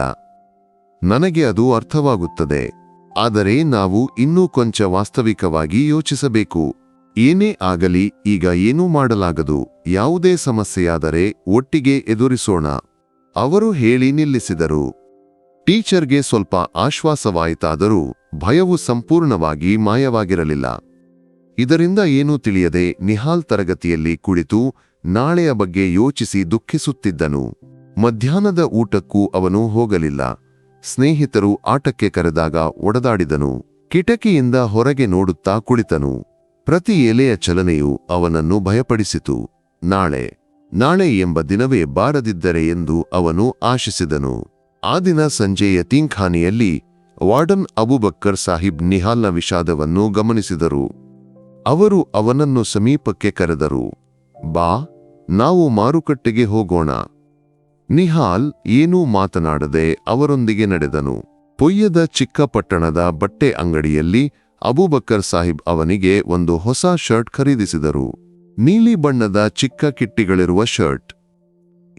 ನನಗೆ ಅದು ಅರ್ಥವಾಗುತ್ತದೆ. ಆದರೆ ನಾವು ಇನ್ನೂ ಕೊಂಚ ವಾಸ್ತವಿಕವಾಗಿ ಯೋಚಿಸಬೇಕು. ಏನೇ ಆಗಲಿ, ಈಗ ಏನೂ ಮಾಡಲಾಗದು. ಯಾವುದೇ ಸಮಸ್ಯೆಯಾದರೆ ಒಟ್ಟಿಗೆ ಎದುರಿಸೋಣ. ಅವರು ಹೇಳಿ ನಿಲ್ಲಿಸಿದರು. ಟೀಚರ್ಗೆ ಸ್ವಲ್ಪ ಆಶ್ವಾಸವಾಯಿತಾದರೂ ಭಯವು ಸಂಪೂರ್ಣವಾಗಿ ಮಾಯವಾಗಿರಲಿಲ್ಲ. ಇದರಿಂದ ಏನೂ ತಿಳಿಯದೆ ನಿಹಾಲ್ ತರಗತಿಯಲ್ಲಿ ಕುಳಿತು ನಾಳೆಯ ಬಗ್ಗೆ ಯೋಚಿಸಿ ದುಃಖಿಸುತ್ತಿದ್ದನು. ಮಧ್ಯಾಹ್ನದ ಊಟಕ್ಕೂ ಅವನು ಹೋಗಲಿಲ್ಲ. ಸ್ನೇಹಿತರು ಆಟಕ್ಕೆ ಕರೆದಾಗ ಒಡೆದಾಡಿದನು. ಕಿಟಕಿಯಿಂದ ಹೊರಗೆ ನೋಡುತ್ತಾ ಕುಳಿತನು. ಪ್ರತಿ ಎಲೆಯ ಚಲನೆಯು ಅವನನ್ನು ಭಯಪಡಿಸಿತು. ನಾಳೆ ಎಂಬ ದಿನವೇ ಬಾರದಿದ್ದರೆ ಎಂದು ಅವನು ಆಶಿಸಿದನು. ಆ ದಿನ ಸಂಜೆ ಯತೀಂಖಾನೆಯಲ್ಲಿ ವಾರ್ಡನ್ ಅಬೂಬಕ್ಕರ್ ಸಾಹಿಬ್ ನಿಹಾಲ್ನ ವಿಷಾದವನ್ನು ಗಮನಿಸಿದರು. ಅವರು ಅವನನ್ನು ಸಮೀಪಕ್ಕೆ ಕರೆದರು. ಬಾ, ನಾವು ಮಾರುಕಟ್ಟೆಗೆ ಹೋಗೋಣ. ನಿಹಾಲ್ ಏನೂ ಮಾತನಾಡದೆ ಅವರೊಂದಿಗೆ ನಡೆದನು. ಪೊಯ್ಯದ ಚಿಕ್ಕ ಪಟ್ಟಣದ ಬಟ್ಟೆ ಅಂಗಡಿಯಲ್ಲಿ ಅಬೂಬಕ್ಕರ್ ಸಾಹಿಬ್ ಅವನಿಗೆ ಒಂದು ಹೊಸ ಶರ್ಟ್ ಖರೀದಿಸಿದರು. ನೀಲಿ ಬಣ್ಣದ ಚಿಕ್ಕ ಕಿಟ್ಟಿಗಳಿರುವ ಶರ್ಟ್.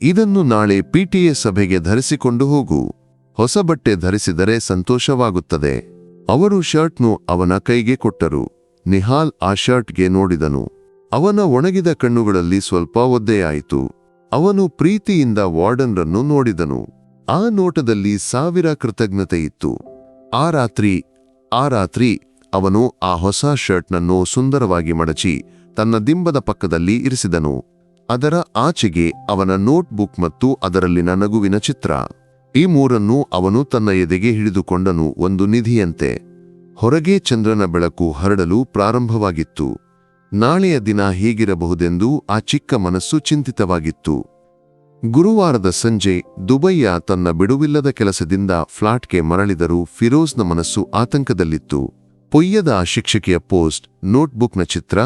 ಇದನ್ನು ನಾಳೆ ಪಿಟಿಎ ಸಭೆಗೆ ಧರಿಸಿಕೊಂಡು ಹೋಗು. ಹೊಸ ಬಟ್ಟೆ ಧರಿಸಿದರೆ ಸಂತೋಷವಾಗುತ್ತದೆ. ಅವರು ಶರ್ಟ್ನು ಅವನ ಕೈಗೆ ಕೊಟ್ಟರು. ನಿಹಾಲ್ ಆ ಶರ್ಟ್ಗೆ ನೋಡಿದನು. ಅವನ ಒಣಗಿದ ಕಣ್ಣುಗಳಲ್ಲಿ ಸ್ವಲ್ಪ ಒದ್ದೆಯಾಯಿತು. ಅವನು ಪ್ರೀತಿಯಿಂದ ವಾರ್ಡನ್ರನ್ನು ನೋಡಿದನು. ಆ ನೋಟದಲ್ಲಿ ಸಾವಿರ ಕೃತಜ್ಞತೆ ಇತ್ತು. ಆ ರಾತ್ರಿ ಅವನು ಆ ಹೊಸ ಶರ್ಟ್ನನ್ನು ಸುಂದರವಾಗಿ ಮಡಚಿ ತನ್ನ ದಿಂಬದ ಪಕ್ಕದಲ್ಲಿ ಇರಿಸಿದನು. ಅದರ ಆಚೆಗೆ ಅವನ ನೋಟ್ಬುಕ್ ಮತ್ತು ಅದರಲ್ಲಿನ ನಗುವಿನ ಚಿತ್ರ. ಈ ಮೂರನ್ನೂ ಅವನು ತನ್ನ ಎದೆಗೆ ಹಿಡಿದುಕೊಂಡನು, ಒಂದು ನಿಧಿಯಂತೆ. ಹೊರಗೆ ಚಂದ್ರನ ಬೆಳಕು ಹರಡಲು ಪ್ರಾರಂಭವಾಗಿತ್ತು. ನಾಳೆಯ ದಿನ ಹೇಗಿರಬಹುದೆಂದು ಆ ಚಿಕ್ಕ ಮನಸ್ಸು ಚಿಂತಿತವಾಗಿತ್ತು. ಗುರುವಾರದ ಸಂಜೆ ದುಬೈಯ ತನ್ನ ಬಿಡುವಿಲ್ಲದ ಕೆಲಸದಿಂದ ಫ್ಲಾಟ್ಗೆ ಮರಳಿದರೂ ಫಿರೋಜ್ನ ಮನಸ್ಸು ಆತಂಕದಲ್ಲಿತ್ತು. ಪೊಯ್ಯದ ಆ ಶಿಕ್ಷಕಿಯ ಪೋಸ್ಟ್, ನೋಟ್ಬುಕ್ನ ಚಿತ್ರ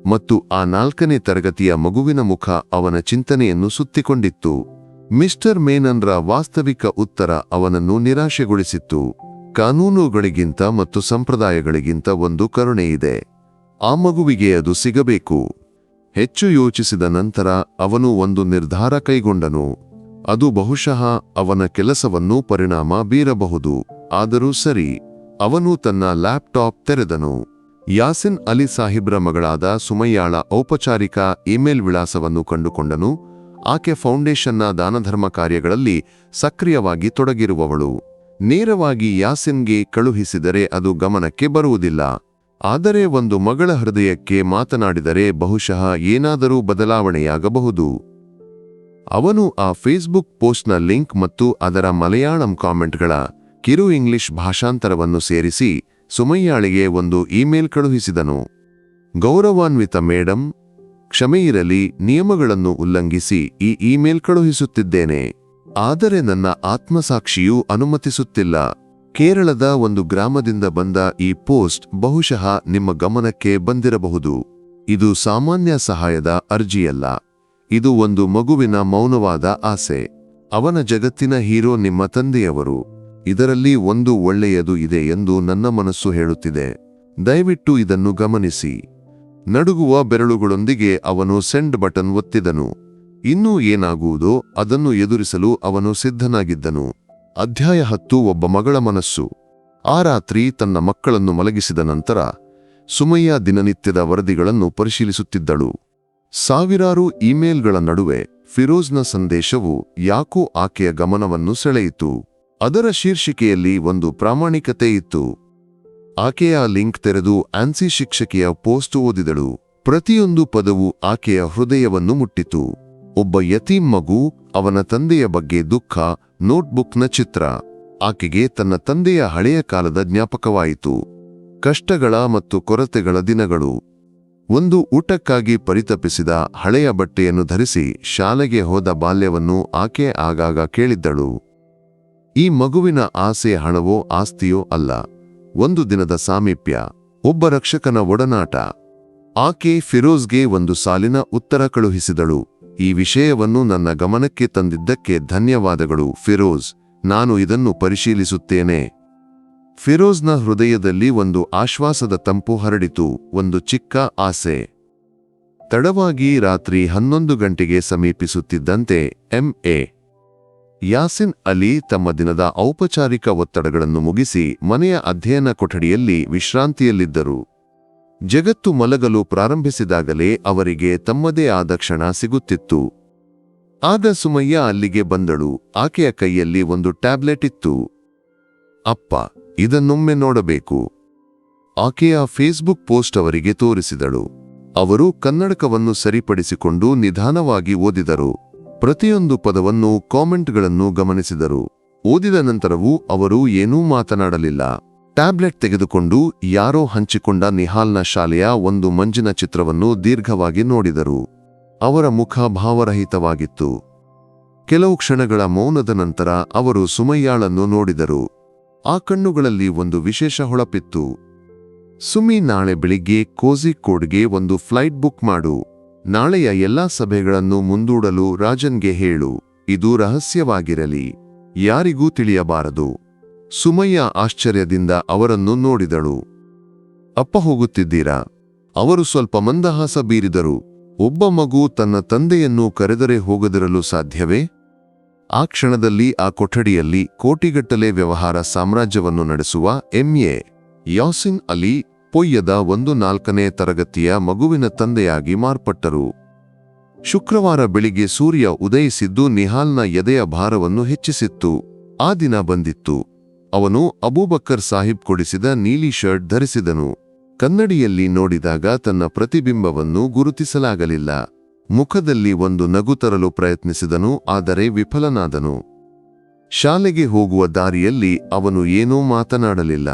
ಮತ್ತು ಆ 4ನೇ ತರಗತಿಯ ಮಗುವಿನ ಮುಖ ಅವನ ಚಿಂತನೆಯನ್ನು ಸುತ್ತಿಕೊಂಡಿತ್ತು. ಮಿಸ್ಟರ್ ಮೇನನ್ರ ವಾಸ್ತವಿಕ ಉತ್ತರ ಅವನನ್ನು ನಿರಾಶೆಗೊಳಿಸಿತ್ತು. ಕಾನೂನುಗಳಿಗಿಂತ ಮತ್ತು ಸಂಪ್ರದಾಯಗಳಿಗಿಂತ ಒಂದು ಕರುಣೆ ಇದೆ. ಆ ಮಗುವಿಗೆ ಅದು ಸಿಗಬೇಕು. ಹೆಚ್ಚು ಯೋಚಿಸಿದ ನಂತರ ಅವನು ಒಂದು ನಿರ್ಧಾರ ಕೈಗೊಂಡನು. ಅದು ಬಹುಶಃ ಅವನ ಕೆಲಸವನ್ನು ಪರಿಣಾಮ ಬೀರಬಹುದು. ಆದರೂ ಸರಿ. ಅವನು ತನ್ನ ಲ್ಯಾಪ್ಟಾಪ್ ತೆರೆದನು. ಯಾಸಿನ್ ಅಲಿ ಸಾಹಿಬ್ರ ಮಗಳಾದ ಸುಮಯ್ಯಾಳ ಔಪಚಾರಿಕ ಇಮೇಲ್ ವಿಳಾಸವನ್ನು ಕಂಡುಕೊಂಡನು. ಆಕೆ ಫೌಂಡೇಶನ್ನ ದಾನಧರ್ಮ ಕಾರ್ಯಗಳಲ್ಲಿ ಸಕ್ರಿಯವಾಗಿ ತೊಡಗಿರುವವಳು. ನೇರವಾಗಿ ಯಾಸಿನ್ಗೆ ಕಳುಹಿಸಿದರೆ ಅದು ಗಮನಕ್ಕೆ ಬರುವುದಿಲ್ಲ. ಆದರೆ ಒಂದು ಮಗಳ ಹೃದಯಕ್ಕೆ ಮಾತನಾಡಿದರೆ ಬಹುಶಃ ಏನಾದರೂ ಬದಲಾವಣೆಯಾಗಬಹುದು. ಅವನು ಆ ಫೇಸ್ಬುಕ್ ಪೋಸ್ಟ್ನ ಲಿಂಕ್ ಮತ್ತು ಅದರ ಮಲಯಾಳಂ ಕಾಮೆಂಟ್ಗಳ ಕಿರು ಇಂಗ್ಲಿಷ್ ಭಾಷಾಂತರವನ್ನು ಸೇರಿಸಿ ಸುಮಯ್ಯಾಳಿಗೆ ಒಂದು ಇಮೇಲ್ ಕಳುಹಿಸಿದನು. ಗೌರವಾನ್ವಿತ ಮೇಡಂ, ಕ್ಷಮೆಯಿರಲಿ, ನಿಯಮಗಳನ್ನು ಉಲ್ಲಂಘಿಸಿ ಈ ಇಮೇಲ್ ಕಳುಹಿಸುತ್ತಿದ್ದೇನೆ. ಆದರೆ ನನ್ನ ಆತ್ಮಸಾಕ್ಷಿಯೂ ಅನುಮತಿಸುತ್ತಿಲ್ಲ. ಕೇರಳದ ಒಂದು ಗ್ರಾಮದಿಂದ ಬಂದ ಈ ಪೋಸ್ಟ್ ಬಹುಶಃ ನಿಮ್ಮ ಗಮನಕ್ಕೆ ಬಂದಿರಬಹುದು. ಇದು ಸಾಮಾನ್ಯ ಸಹಾಯದ ಅರ್ಜಿಯಲ್ಲ. ಇದು ಒಂದು ಮಗುವಿನ ಮೌನವಾದ ಆಸೆ. ಅವನ ಜಗತ್ತಿನ ಹೀರೋ ನಿಮ್ಮ ತಂದೆಯವರು. ಇದರಲ್ಲಿ ಒಂದು ಒಳ್ಳೆಯದು ಇದೆ ಎಂದು ನನ್ನ ಮನಸ್ಸು ಹೇಳುತ್ತಿದೆ. ದಯವಿಟ್ಟು ಇದನ್ನು ಗಮನಿಸಿ. ನಡುಗುವ ಬೆರಳುಗಳೊಂದಿಗೆ ಅವನು ಸೆಂಡ್ ಬಟನ್ ಒತ್ತಿದನು. ಇನ್ನೂ ಏನಾಗುವುದೋ ಅದನ್ನು ಎದುರಿಸಲು ಅವನು ಸಿದ್ಧನಾಗಿದ್ದನು. ಅಧ್ಯಾಯ 10. ಒಬ್ಬ ಮಗಳ ಮನಸ್ಸು. ಆ ರಾತ್ರಿ ತನ್ನ ಮಕ್ಕಳನ್ನು ಮಲಗಿಸಿದ ನಂತರ ಸುಮಯ್ಯ ದಿನನಿತ್ಯದ ವರದಿಗಳನ್ನು ಪರಿಶೀಲಿಸುತ್ತಿದ್ದಳು. ಸಾವಿರಾರು ಇಮೇಲ್ಗಳ ನಡುವೆ ಫಿರೋಜ್ನ ಸಂದೇಶವು ಯಾಕೋ ಆಕೆಯ ಗಮನವನ್ನು ಸೆಳೆಯಿತು. ಅದರ ಶೀರ್ಷಿಕೆಯಲ್ಲಿ ಒಂದು ಪ್ರಾಮಾಣಿಕತೆ ಇತ್ತು. ಆಕೆಯ ಲಿಂಕ್ ತೆರೆದು ಆನ್ಸಿ ಶಿಕ್ಷಕಿಯ ಪೋಸ್ಟ್ ಓದಿದಳು. ಪ್ರತಿಯೊಂದು ಪದವು ಆಕೆಯ ಹೃದಯವನ್ನು ಮುಟ್ಟಿತು. ಒಬ್ಬ ಯತೀಂ ಮಗು, ಅವನ ತಂದೆಯ ಬಗ್ಗೆ ದುಃಖ, ನೋಟ್ಬುಕ್ನ ಚಿತ್ರ. ಆಕೆಗೆ ತನ್ನ ತಂದೆಯ ಹಳೆಯ ಕಾಲದ ಜ್ಞಾಪಕವಾಯಿತು. ಕಷ್ಟಗಳ ಮತ್ತು ಕೊರತೆಗಳ ದಿನಗಳು. ಒಂದು ಊಟಕ್ಕಾಗಿ ಪರಿತಪಿಸಿದ ಹಳೆಯ ಬಟ್ಟೆಯನ್ನು ಧರಿಸಿ ಶಾಲೆಗೆ ಹೋದ ಬಾಲ್ಯವನ್ನು ಆಕೆ ಆಗಾಗ ಕೇಳಿದ್ದಳು. ಈ ಮಗುವಿನ ಆಸೆ ಹಣವೋ ಆಸ್ತಿಯೋ ಅಲ್ಲ, ಒಂದು ದಿನದ ಸಾಮೀಪ್ಯ, ಒಬ್ಬ ರಕ್ಷಕನ ಒಡನಾಟ. ಆಕೆ ಫಿರೋಜ್ಗೆ ಒಂದು ಸಾಲಿನ ಉತ್ತರ ಕಳುಹಿಸಿದಳು. ಈ ವಿಷಯವನ್ನು ನನ್ನ ಗಮನಕ್ಕೆ ತಂದಿದ್ದಕ್ಕೆ ಧನ್ಯವಾದಗಳು ಫಿರೋಜ್, ನಾನು ಇದನ್ನು ಪರಿಶೀಲಿಸುತ್ತೇನೆ. ಫಿರೋಜ್ನ ಹೃದಯದಲ್ಲಿ ಒಂದು ಆಶ್ವಾಸದ ತಂಪು ಹರಡಿತು, ಒಂದು ಚಿಕ್ಕ ಆಸೆ. ತಡವಾಗಿ ರಾತ್ರಿ 11 ಗಂಟೆಗೆ ಸಮೀಪಿಸುತ್ತಿದ್ದಂತೆ ಎಂ.ಎ. ಯಾಸಿನ್ ಅಲಿ ತಮ್ಮ ದಿನದ ಔಪಚಾರಿಕ ಒತ್ತಡಗಳನ್ನು ಮುಗಿಸಿ ಮನೆಯ ಅಧ್ಯಯನ ಕೊಠಡಿಯಲ್ಲಿ ವಿಶ್ರಾಂತಿಯಲ್ಲಿದ್ದರು. ಜಗತ್ತು ಮಲಗಲು ಪ್ರಾರಂಭಿಸಿದಾಗಲೇ ಅವರಿಗೆ ತಮ್ಮದೇ ಆದ ಕ್ಷಣ ಸಿಗುತ್ತಿತ್ತು. ಆಗ ಸುಮಯ್ಯ ಅಲ್ಲಿಗೆ ಬಂದಳು. ಆಕೆಯ ಕೈಯಲ್ಲಿ ಒಂದು ಟ್ಯಾಬ್ಲೆಟ್ ಇತ್ತು. ಅಪ್ಪ, ಇದನ್ನೊಮ್ಮೆ ನೋಡಬೇಕು. ಆಕೆಯ ಫೇಸ್ಬುಕ್ ಪೋಸ್ಟ್ ಅವರಿಗೆ ತೋರಿಸಿದಳು. ಅವರು ಕನ್ನಡಕವನ್ನು ಸರಿಪಡಿಸಿಕೊಂಡು ನಿಧಾನವಾಗಿ ಓದಿದರು. ಪ್ರತಿಯೊಂದು ಪದವನ್ನು, ಕಾಮೆಂಟ್ಗಳನ್ನು ಗಮನಿಸಿದರು. ಓದಿದ ನಂತರವೂ ಅವರು ಏನೂ ಮಾತನಾಡಲಿಲ್ಲ. ಟ್ಯಾಬ್ಲೆಟ್ ತೆಗೆದುಕೊಂಡು ಯಾರೋ ಹಂಚಿಕೊಂಡ ನಿಹಾಲ್ನ ಶಾಲೆಯ ಒಂದು ಮಂಜಿನ ಚಿತ್ರವನ್ನು ದೀರ್ಘವಾಗಿ ನೋಡಿದರು. ಅವರ ಮುಖ ಭಾವರಹಿತವಾಗಿತ್ತು. ಕೆಲವು ಕ್ಷಣಗಳ ಮೌನದ ನಂತರ ಅವರು ಸುಮಯ್ಯಾಳನ್ನು ನೋಡಿದರು. ಆ ಕಣ್ಣುಗಳಲ್ಲಿ ಒಂದು ವಿಶೇಷ ಹೊಳಪಿತ್ತು. ಸುಮಿ, ನಾಳೆ ಬೆಳಿಗ್ಗೆ ಕೋಝಿಕೋಡ್ಗೆ ಒಂದು ಫ್ಲೈಟ್ ಬುಕ್ ಮಾಡು. ನಾಳೆಯ ಎಲ್ಲಾ ಸಭೆಗಳನ್ನು ಮುಂದೂಡಲು ರಾಜನ್ಗೆ ಹೇಳು. ಇದು ರಹಸ್ಯವಾಗಿರಲಿ, ಯಾರಿಗೂ ತಿಳಿಯಬಾರದು. ಸುಮಯ್ಯ ಆಶ್ಚರ್ಯದಿಂದ ಅವರನ್ನು ನೋಡಿದಳು. ಅಪ್ಪ ಹೋಗುತ್ತಿದ್ದೀರಾ? ಅವರು ಸ್ವಲ್ಪ ಮಂದಹಾಸ ಬೀರಿದರು. ಒಬ್ಬ ಮಗು ತನ್ನ ತಂದೆಯನ್ನು ಕರೆದರೆ ಹೋಗದಿರಲು ಸಾಧ್ಯವೇ? ಆ ಕ್ಷಣದಲ್ಲಿ ಆ ಕೊಠಡಿಯಲ್ಲಿ ಕೋಟಿಗಟ್ಟಲೆ ವ್ಯವಹಾರ ಸಾಮ್ರಾಜ್ಯವನ್ನು ನಡೆಸುವ ಎಂಎ ಯಾಸಿನ್ ಅಲಿ ಪೊಯ್ಯದ 4ನೇ ತರಗತಿಯ ಮಗುವಿನ ತಂದೆಯಾಗಿ ಮಾರ್ಪಟ್ಟರು. ಶುಕ್ರವಾರ ಬೆಳಿಗ್ಗೆ ಸೂರ್ಯ ಉದಯಿಸಿದ್ದು ನಿಹಾಲ್ನ ಎದೆಯ ಭಾರವನ್ನು ಹೆಚ್ಚಿಸಿತ್ತು. ಆ ದಿನ ಬಂದಿತ್ತು. ಅವನು ಅಬೂಬಕ್ಕರ್ ಸಾಹಿಬ್ ಕೊಡಿಸಿದ ನೀಲಿ ಶರ್ಟ್ ಧರಿಸಿದನು. ಕನ್ನಡಿಯಲ್ಲಿ ನೋಡಿದಾಗ ತನ್ನ ಪ್ರತಿಬಿಂಬವನ್ನು ಗುರುತಿಸಲಾಗಲಿಲ್ಲ. ಮುಖದಲ್ಲಿ ಒಂದು ನಗು ತರಲು ಪ್ರಯತ್ನಿಸಿದನು, ಆದರೆ ವಿಫಲನಾದನು. ಶಾಲೆಗೆ ಹೋಗುವ ದಾರಿಯಲ್ಲಿ ಅವನು ಏನೂ ಮಾತನಾಡಲಿಲ್ಲ.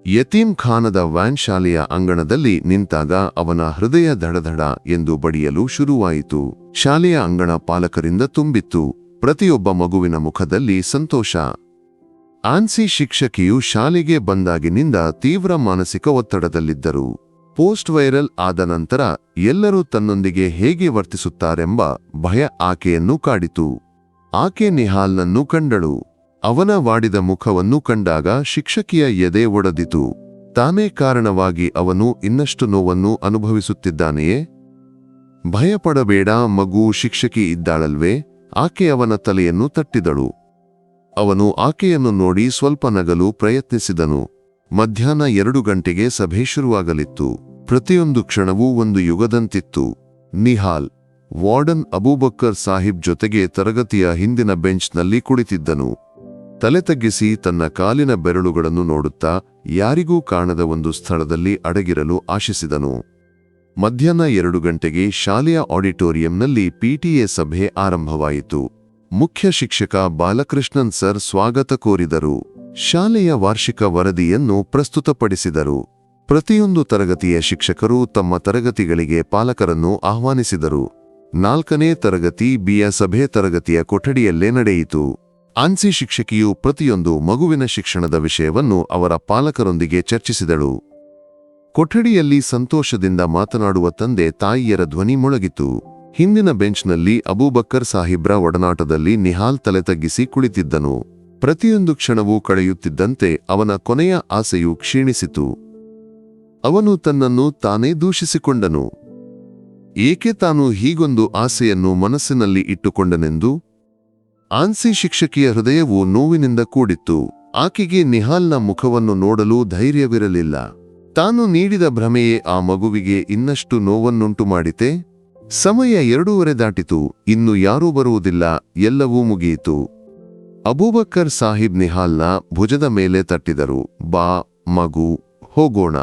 ಯತೀಮ್ ಖಾನದ ವ್ಯಾನ್ ಶಾಲೆಯ ಅಂಗಣದಲ್ಲಿ ನಿಂತಾಗ ಅವನ ಹೃದಯ ಧಡಧಡ ಎಂದು ಬಡಿಯಲು ಶುರುವಾಯಿತು. ಶಾಲೆಯ ಅಂಗಣ ಪಾಲಕರಿಂದ ತುಂಬಿತ್ತು. ಪ್ರತಿಯೊಬ್ಬ ಮಗುವಿನ ಮುಖದಲ್ಲಿ ಸಂತೋಷ. ಆನ್ಸಿ ಶಿಕ್ಷಕಿಯು ಶಾಲೆಗೆ ಬಂದಾಗಿನಿಂದ ತೀವ್ರ ಮಾನಸಿಕ ಒತ್ತಡದಲ್ಲಿದ್ದರು. ಪೋಸ್ಟ್ ವೈರಲ್ ಆದ ನಂತರ ಎಲ್ಲರೂ ತನ್ನೊಂದಿಗೆ ಹೇಗೆ ವರ್ತಿಸುತ್ತಾರೆಂಬ ಭಯ ಆಕೆಯನ್ನು ಕಾಡಿತು. ಆಕೆ ನಿಹಾಲ್ನನ್ನು ಕಂಡಳು. ಅವನ ವಾಡಿದ ಮುಖವನ್ನು ಕಂಡಾಗ ಶಿಕ್ಷಕಿಯ ಎದೆ ಒಡೆದಿತು. ತಾನೇ ಕಾರಣವಾಗಿ ಅವನು ಇನ್ನಷ್ಟು ನೋವನ್ನು ಅನುಭವಿಸುತ್ತಿದ್ದಾನೆಯೇ? ಭಯಪಡಬೇಡ ಮಗು, ಶಿಕ್ಷಕಿ ಇದ್ದಾಳಲ್ವೇ? ಆಕೆ ಅವನ ತಲೆಯನ್ನು ತಟ್ಟಿದಳು. ಅವನು ಆಕೆಯನ್ನು ನೋಡಿ ಸ್ವಲ್ಪ ನಗಲು ಪ್ರಯತ್ನಿಸಿದನು. ಮಧ್ಯಾಹ್ನ 2 ಗಂಟೆಗೆ ಸಭೆ ಶುರುವಾಗಲಿತ್ತು. ಪ್ರತಿಯೊಂದು ಕ್ಷಣವೂ ಒಂದು ಯುಗದಂತಿತ್ತು. ನಿಹಾಲ್ ವಾರ್ಡನ್ ಅಬೂಬಕ್ಕರ್ ಸಾಹಿಬ್ ಜೊತೆಗೆ ತರಗತಿಯ ಹಿಂದಿನ ಬೆಂಚ್ನಲ್ಲಿ ಕುಳಿತಿದ್ದನು. ತಲೆ ತಗ್ಗಿಸಿ ತನ್ನ ಕಾಲಿನ ಬೆರಳುಗಳನ್ನು ನೋಡುತ್ತಾ ಯಾರಿಗೂ ಕಾಣದ ಒಂದು ಸ್ಥಳದಲ್ಲಿ ಅಡಗಿರಲು ಆಶಿಸಿದನು. ಮಧ್ಯಾಹ್ನ 2 ಗಂಟೆಗೆ ಶಾಲೆಯ ಆಡಿಟೋರಿಯಂನಲ್ಲಿ ಪಿಟಿಎ ಸಭೆ ಆರಂಭವಾಯಿತು. ಮುಖ್ಯ ಶಿಕ್ಷಕ ಬಾಲಕೃಷ್ಣನ್ ಸರ್ ಸ್ವಾಗತ ಕೋರಿದರು. ಶಾಲೆಯ ವಾರ್ಷಿಕ ವರದಿಯನ್ನು ಪ್ರಸ್ತುತಪಡಿಸಿದರು. ಪ್ರತಿಯೊಂದು ತರಗತಿಯ ಶಿಕ್ಷಕರು ತಮ್ಮ ತರಗತಿಗಳಿಗೆ ಪಾಲಕರನ್ನು ಆಹ್ವಾನಿಸಿದರು. 4ನೇ ತರಗತಿ ಬಿಯ ಸಭೆ ತರಗತಿಯ ಕೊಠಡಿಯಲ್ಲೇ ನಡೆಯಿತು. ಆನ್ಸಿ ಶಿಕ್ಷಕಿಯು ಪ್ರತಿಯೊಂದು ಮಗುವಿನ ಶಿಕ್ಷಣದ ವಿಷಯವನ್ನು ಅವರ ಪಾಲಕರೊಂದಿಗೆ ಚರ್ಚಿಸಿದಳು. ಕೊಠಡಿಯಲ್ಲಿ ಸಂತೋಷದಿಂದ ಮಾತನಾಡುವ ತಂದೆ ತಾಯಿಯರ ಧ್ವನಿ ಮೊಳಗಿತು. ಹಿಂದಿನ ಬೆಂಚ್ನಲ್ಲಿ ಅಬೂಬಕ್ಕರ್ ಸಾಹಿಬ್ರ ಒಡನಾಟದಲ್ಲಿ ನಿಹಾಲ್ ತಲೆ ತಗ್ಗಿಸಿ ಕುಳಿತಿದ್ದನು. ಪ್ರತಿಯೊಂದು ಕ್ಷಣವೂ ಕಳೆಯುತ್ತಿದ್ದಂತೆ ಅವನ ಕೊನೆಯ ಆಸೆಯು ಕ್ಷೀಣಿಸಿತು. ಅವನು ತನ್ನನ್ನು ತಾನೇ ದೂಷಿಸಿಕೊಂಡನು. ಏಕೆ ತಾನು ಹೀಗೊಂದು ಆಸೆಯನ್ನು ಮನಸ್ಸಿನಲ್ಲಿ ಇಟ್ಟುಕೊಂಡನೆಂದು? ಆನ್ಸಿ ಶಿಕ್ಷಕಿಯ ಹೃದಯವು ನೋವಿನಿಂದ ಕೂಡಿತ್ತು. ಆಕೆಗೆ ನಿಹಾಲ್ನ ಮುಖವನ್ನು ನೋಡಲು ಧೈರ್ಯವಿರಲಿಲ್ಲ. ತಾನು ನೀಡಿದ ಭ್ರಮೆಯೇ ಆ ಮಗುವಿಗೆ ಇನ್ನಷ್ಟು ನೋವನ್ನುಂಟು ಮಾಡಿತೆ? ಸಮಯ 2:30 ದಾಟಿತು. ಇನ್ನು ಯಾರೂ ಬರುವುದಿಲ್ಲ, ಎಲ್ಲವೂ ಮುಗಿಯಿತು. ಅಬೂಬಕ್ಕರ್ ಸಾಹಿಬ್ ನಿಹಾಲ್ನ ಭುಜದ ಮೇಲೆ ತಟ್ಟಿದರು. ಬಾ ಮಗು, ಹೋಗೋಣ.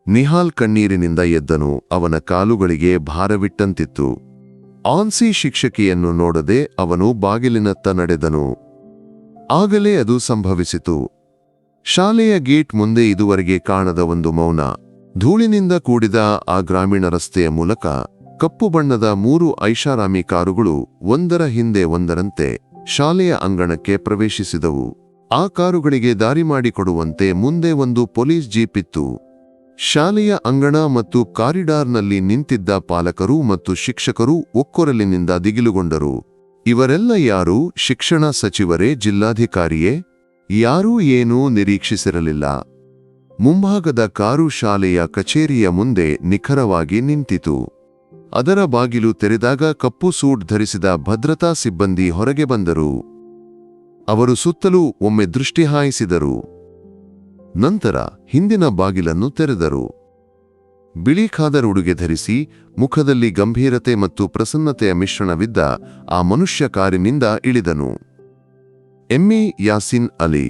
ನಿಹಾಲ್ ಕಣ್ಣೀರಿನಿಂದ ಎದ್ದನು. ಅವನ ಕಾಲುಗಳಿಗೆ ಭಾರವಿಟ್ಟಂತಿತ್ತು. ಆನ್ಸಿ ಶಿಕ್ಷಕಿಯನ್ನು ನೋಡದೆ ಅವನು ಬಾಗಿಲಿನತ್ತ ನಡೆದನು. ಆಗಲೇ ಅದು ಸಂಭವಿಸಿತು. ಶಾಲೆಯ ಗೇಟ್ ಮುಂದೆ ಇದುವರೆಗೆ ಕಾಣದ ಒಂದು ಮೌನ. ಧೂಳಿನಿಂದ ಕೂಡಿದ ಆ ಗ್ರಾಮೀಣ ರಸ್ತೆಯ ಮೂಲಕ ಕಪ್ಪು ಬಣ್ಣದ 3 ಐಷಾರಾಮಿ ಕಾರುಗಳು ಒಂದರ ಹಿಂದೆ ಒಂದರಂತೆ ಶಾಲೆಯ ಅಂಗಣಕ್ಕೆ ಪ್ರವೇಶಿಸಿದವು. ಆ ಕಾರುಗಳಿಗೆ ದಾರಿ ಮಾಡಿಕೊಡುವಂತೆ ಮುಂದೆ ಒಂದು ಪೊಲೀಸ್ ಜೀಪ್ ಇತ್ತು. ಶಾಲೆಯ ಅಂಗಣ ಮತ್ತು ಕಾರಿಡಾರ್ನಲ್ಲಿ ನಿಂತಿದ್ದ ಪಾಲಕರು ಮತ್ತು ಶಿಕ್ಷಕರು ಒಕ್ಕೊರಲಿನಿಂದ ದಿಗಿಲುಗೊಂಡರು. ಇವರೆಲ್ಲ ಯಾರು? ಶಿಕ್ಷಣ ಸಚಿವರೇ? ಜಿಲ್ಲಾಧಿಕಾರಿಯೇ? ಯಾರೂ ಏನೂ ನಿರೀಕ್ಷಿಸಿರಲಿಲ್ಲ. ಮುಂಭಾಗದ ಕಾರು ಶಾಲೆಯ ಕಚೇರಿಯ ಮುಂದೆ ನಿಖರವಾಗಿ ನಿಂತಿತು. ಅದರ ಬಾಗಿಲು ತೆರೆದಾಗ ಕಪ್ಪು ಸೂಟ್ ಧರಿಸಿದ ಭದ್ರತಾ ಸಿಬ್ಬಂದಿ ಹೊರಗೆ ಬಂದರು. ಅವರು ಸುತ್ತಲೂ ಒಮ್ಮೆ ದೃಷ್ಟಿ ಹಾಯಿಸಿದರು. ನಂತರ ಹಿಂದಿನ ಬಾಗಿಲನ್ನು ತೆರೆದರು. ಬಿಳಿ ಖಾದರ್ ಉಡುಗೆ ಧರಿಸಿ ಮುಖದಲ್ಲಿ ಗಂಭೀರತೆ ಮತ್ತು ಪ್ರಸನ್ನತೆಯ ಮಿಶ್ರಣವಿದ್ದ ಆ ಮನುಷ್ಯ ಕಾರಿನಿಂದ ಇಳಿದನು. ಎಂಎ ಯಾಸಿನ್ ಅಲಿ.